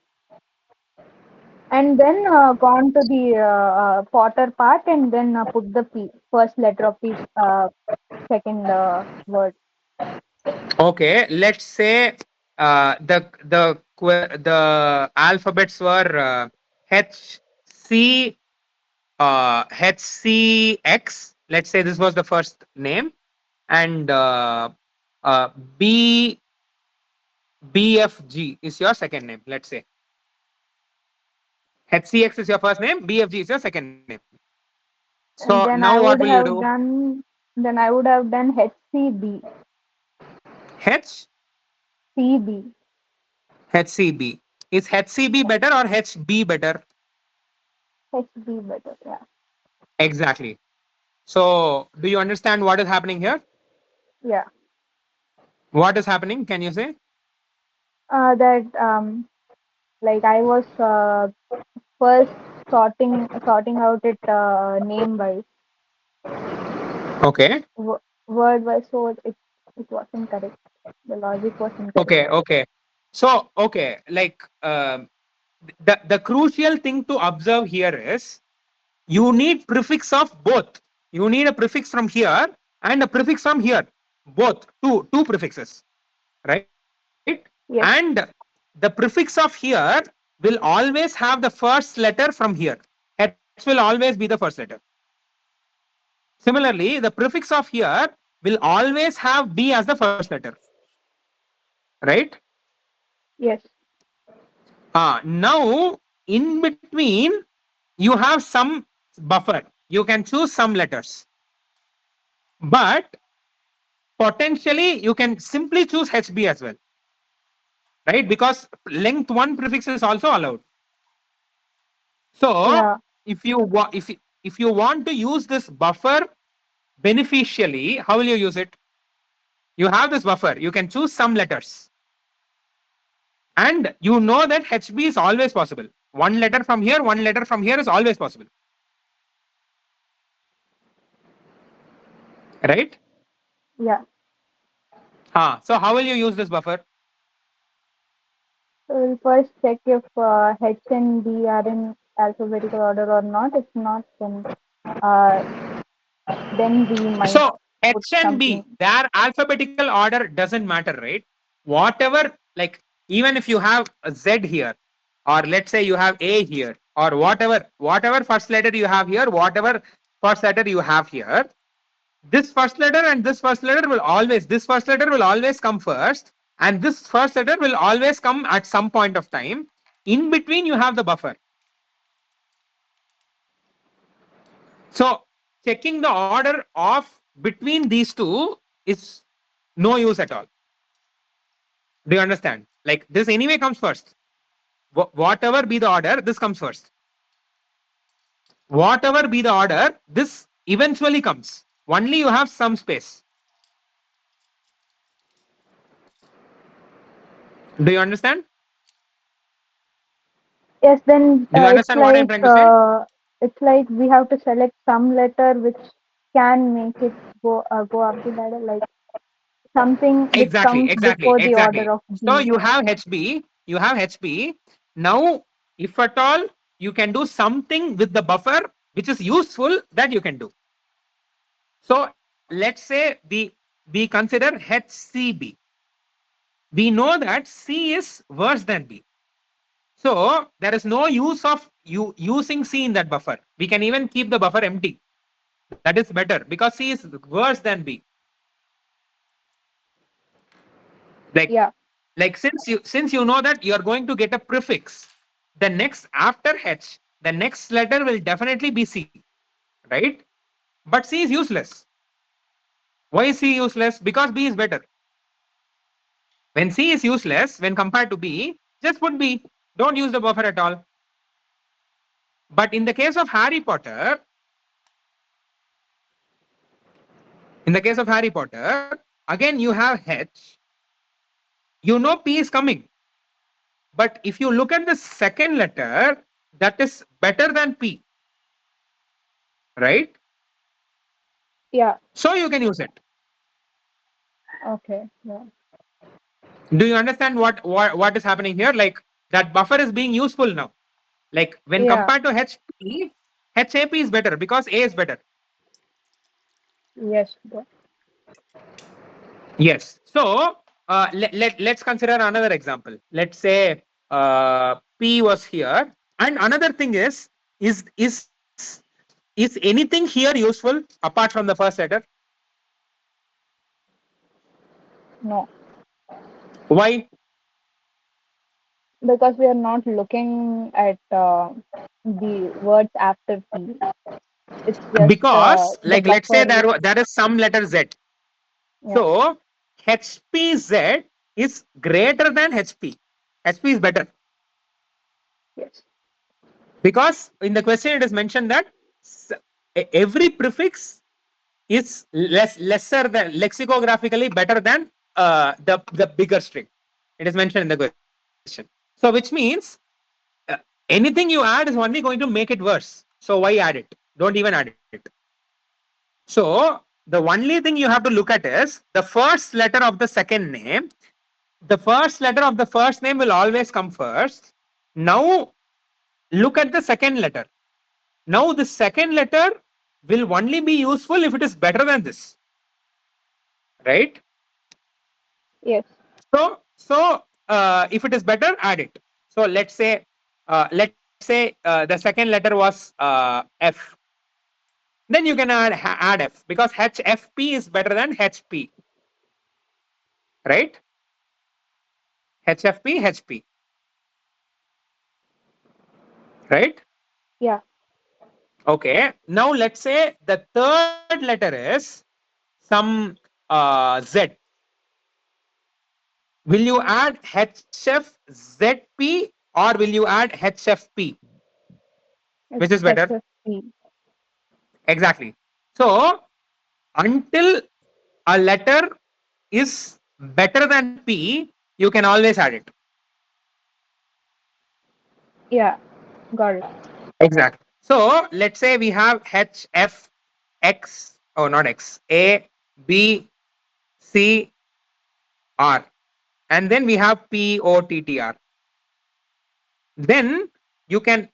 and then gone to the Potter part and then put the P, first letter of the second word. Okay. Let's say the alphabets were H C HCX. Let's say this was the first name, and uh, B BFG is your second name. Let's say HCX is your first name, BFG is your second name. So And now what will you do? then I would have done HCB, H CB, HCB. Is HCB better or HB better? HB better, yeah, Exactly. So, do you understand what is happening here? yeah. What is happening? Can you say? That like I was first sorting out it name wise, Okay. word wise, so it wasn't correct. The logic was incorrect. Okay. Okay. So, okay, like the crucial thing to observe here is you need prefix of both. You need a prefix from here and a prefix from here. Both two prefixes, right? And Yes, the prefix of here will always have the first letter from here. H will always be the first letter. Similarly, the prefix of here will always have B as the first letter, right? yes, Now, in between, you have some buffer. You can choose some letters, but potentially you can simply choose HB as well, right? Because length one prefix is also allowed. So, yeah, if you want to use this buffer beneficially, how will you use it? You have this buffer. You can choose some letters, and you know that HB is always possible. One letter from here, one letter from here is always possible, right? yeah. So how will you use this buffer? So we'll first check if H and B are in alphabetical order or not. If not, uh, then we might So put H and B, something. their alphabetical order doesn't matter, right? Whatever, like even if you have a Z here, or let's say you have A here, or whatever first letter you have here, whatever first letter you have here, this first letter and this first letter will always come first, and this first letter will always come at some point of time. In between, you have the buffer. So checking the order of between these two is no use at all. Do you understand? Like this anyway comes first. whatever be the order, this comes first. Whatever be the order, this eventually comes. Only you have some space. Do you understand? Yes, then Do you understand what I'm trying to say? it's like we have to select some letter which can make it go up the ladder, like something which Exactly, comes exactly, before the exactly. order of So B. you have HB, you have HB. Now, if at all you can do something with the buffer which is useful, that you can do. So let's say we consider HCB. We know that C is worse than B. So there is no use of you using C in that buffer. We can even keep the buffer empty. That is better because C is worse than B. Like, Yeah. like since you know that you are going to get a prefix, the next after H, the next letter will definitely be C, right? But C is useless. Why is C useless? Because B is better. When C is useless when compared to B, just put B. Don't use the buffer at all. But in the case of Harry Potter, again you have H. You know P is coming. But if you look at the second letter, that is better than P, right? Yeah. So you can use it. Okay. Yeah. Do you understand what is happening here? Like that buffer is being useful now. Like when Yeah. compared to HP, HAP is better because A is better. Yes. Yes. So let's consider another example. Let's say P was here, and another thing is is is anything here useful apart from the first letter? No, Why? because we are not looking at the words after P. It's just Because the like let's say buffer. there is some letter Z. Yeah. So HPZ is greater than HP. HP is better Yes. because in the question it is mentioned that every prefix is lesser than lexicographically better than the bigger string. It is mentioned in the question. So which means uh, anything you add is only going to make it worse. So why add it? Don't even add it. So the only thing you have to look at is the first letter of the second name. The first letter of the first name will always come first. Now look at the second letter. Now the second letter will only be useful if it is better than this, right? Yes. So if it is better, add it. So let's say the second letter was F. Then you can add F because HFP is better than HP, right? HFP, HP, right? Yeah. Okay. Now let's say the third letter is some Z. Will you add HFZP or will you add HFP? Which It's is better? HFP. Exactly. So until a letter is better than P, you can always add it. Yeah. Got it. Exactly. So let's say we have HF X, oh not X, A, B, C, R, and then we have P, O, T, T, R. Then you can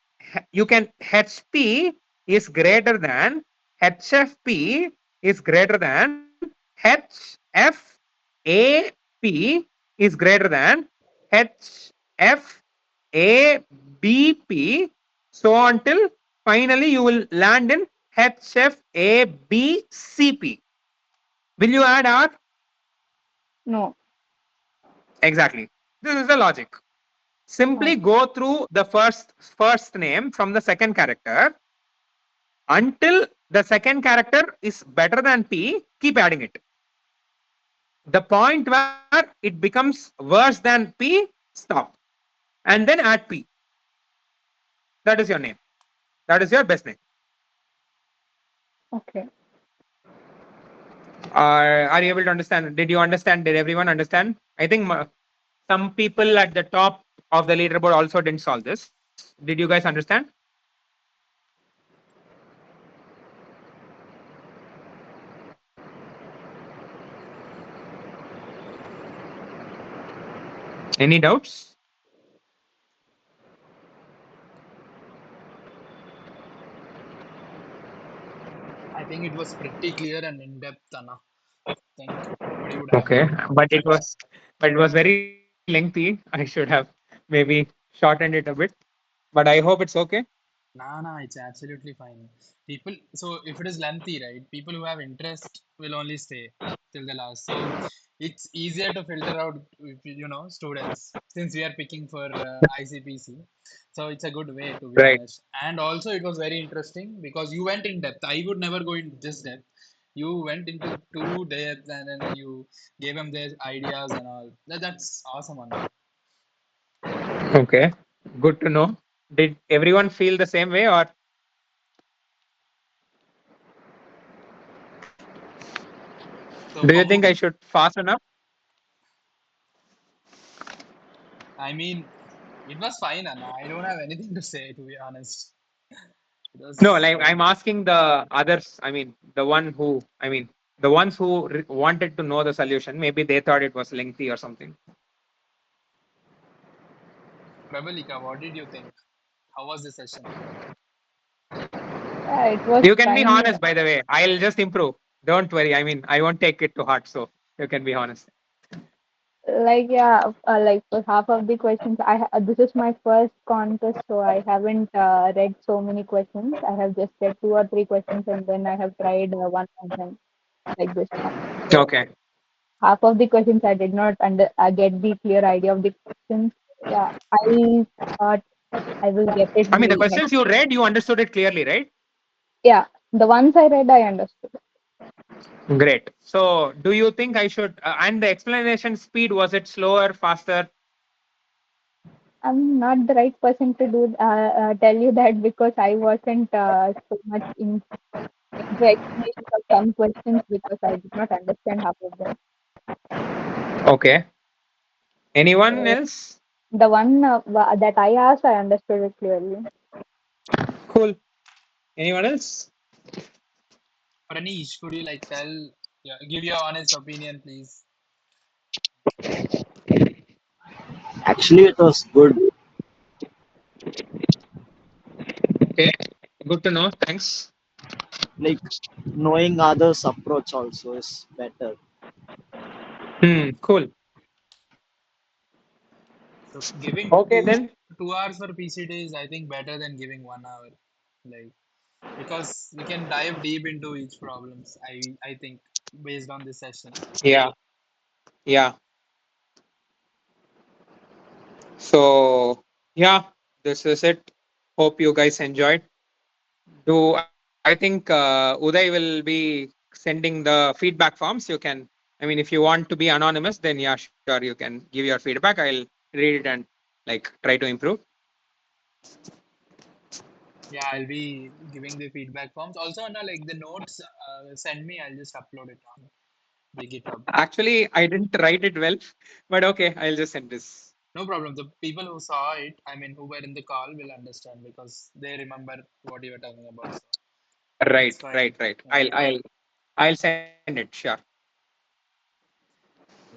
HP is greater than HFP is greater than HFAP is greater than HFABP, so until finally you will land in HFABCP. Will you add R? No. Exactly. This is the logic. Simply Okay. go through the first name from the second character until the second character is better than P, keep adding it. The point where it becomes worse than P, stop. and then add P. That is your name. That is your best name. Okay. Are you able to understand? Did you understand? Did everyone understand? I think some people at the top of the leaderboard also didn't solve this. Did you guys understand? Any doubts? I think it was pretty clear and in depth, Anna. I think nobody would have Okay, any but it was very lengthy. I should have maybe shortened it a bit, but I hope it's okay. Nah, it's absolutely fine. People, so if it is lengthy, right? People who have interest will only stay till the last. So it's easier to filter out, students since we are picking for ICPC. So it's a good way, to be Right. honest. And also, it was very interesting because you went in depth. I would never go in this depth. You went into too depth, and then you gave them their ideas and all. That's awesome, Anna. Okay. Good to know. Did everyone feel the same way, or So do you think I should fasten up? I mean, it was fine, Anna. I don't have anything to say, to be honest. It No, was like good. I'm asking the others. I mean, the ones who wanted to know the solution. Maybe they thought it was lengthy or something. Prabalika, what did you think? How was the session? Yeah, it was You can be fine. honest, by the way. I'll just improve. Don't worry. I mean, I won't take it to heart. So you can be honest. Like, yeah, like for half of the questions, this is my first contest, so I haven't read so many questions. I have just read 2 or 3 questions, and then I have tried one of them like this one. So Okay. half of the questions I did not get the clear idea of the questions. Yeah, I thought I will get it I mean, the the next. questions you read, you understood it clearly, right? Yeah, the ones I read, I understood. Great. So, do you think I should? And the explanation speed, was it slower, faster? I'm not the right person to tell you that because I wasn't so much into explanations of some questions because I did not understand half of them. Okay. Anyone So else? the one that I asked, I understood it clearly. Cool. Anyone else? Pranish, could you give your honest opinion, please? Actually, it was good. Okay. Good to know. Thanks. Like knowing others' approach also is better. Cool. So giving Okay then. 2 hours for PCT is, I think, better than giving 1 hour. Like, because we can dive deep into each problems. I think based on this session. Yeah. Yeah. So yeah, this is it. Hope you guys enjoyed. Do I think Uday will be sending the feedback forms? You can. I mean, if you want to be anonymous, then yeah, sure, you can give your feedback. I'll read it and like try to improve. Yeah, I'll be giving the feedback forms. Also, Anna, like the notes, send me. I'll just upload it on the GitHub. Actually, I didn't write it well, but okay, I'll just send this. No problem. The people who saw it, I mean, who were in the call, will understand because they remember what you were talking about. So Right, it's fine. right, right. Yeah. I'll send it. Sure.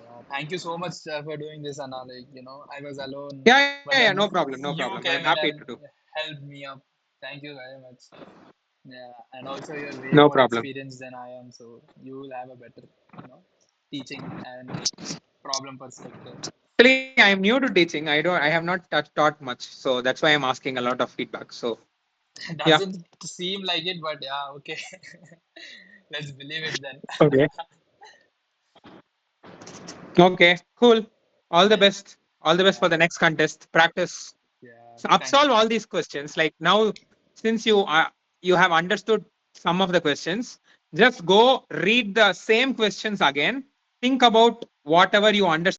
Yeah. Thank you so much for doing this, Anna. Like, I was alone, Yeah. No but problem. then No problem. No you problem. I'm came in happy to and do. helped me up. Thank you very much. Yeah. And also, you're way No more problem. experienced than I am, so you will have a better, teaching and problem perspective. Actually, I'm new to teaching. I have not taught much, so that's why I'm asking a lot of feedback. So yeah. Doesn't seem like it, but yeah, okay. Let's believe it then. Okay. Okay. Cool. All the Yeah. best. All the best for Yeah. the next contest. Practice. Yeah. So Thank upsolve all these questions. Like now, since you have understood some of the questions, just go read the same questions again. Think about whatever you understood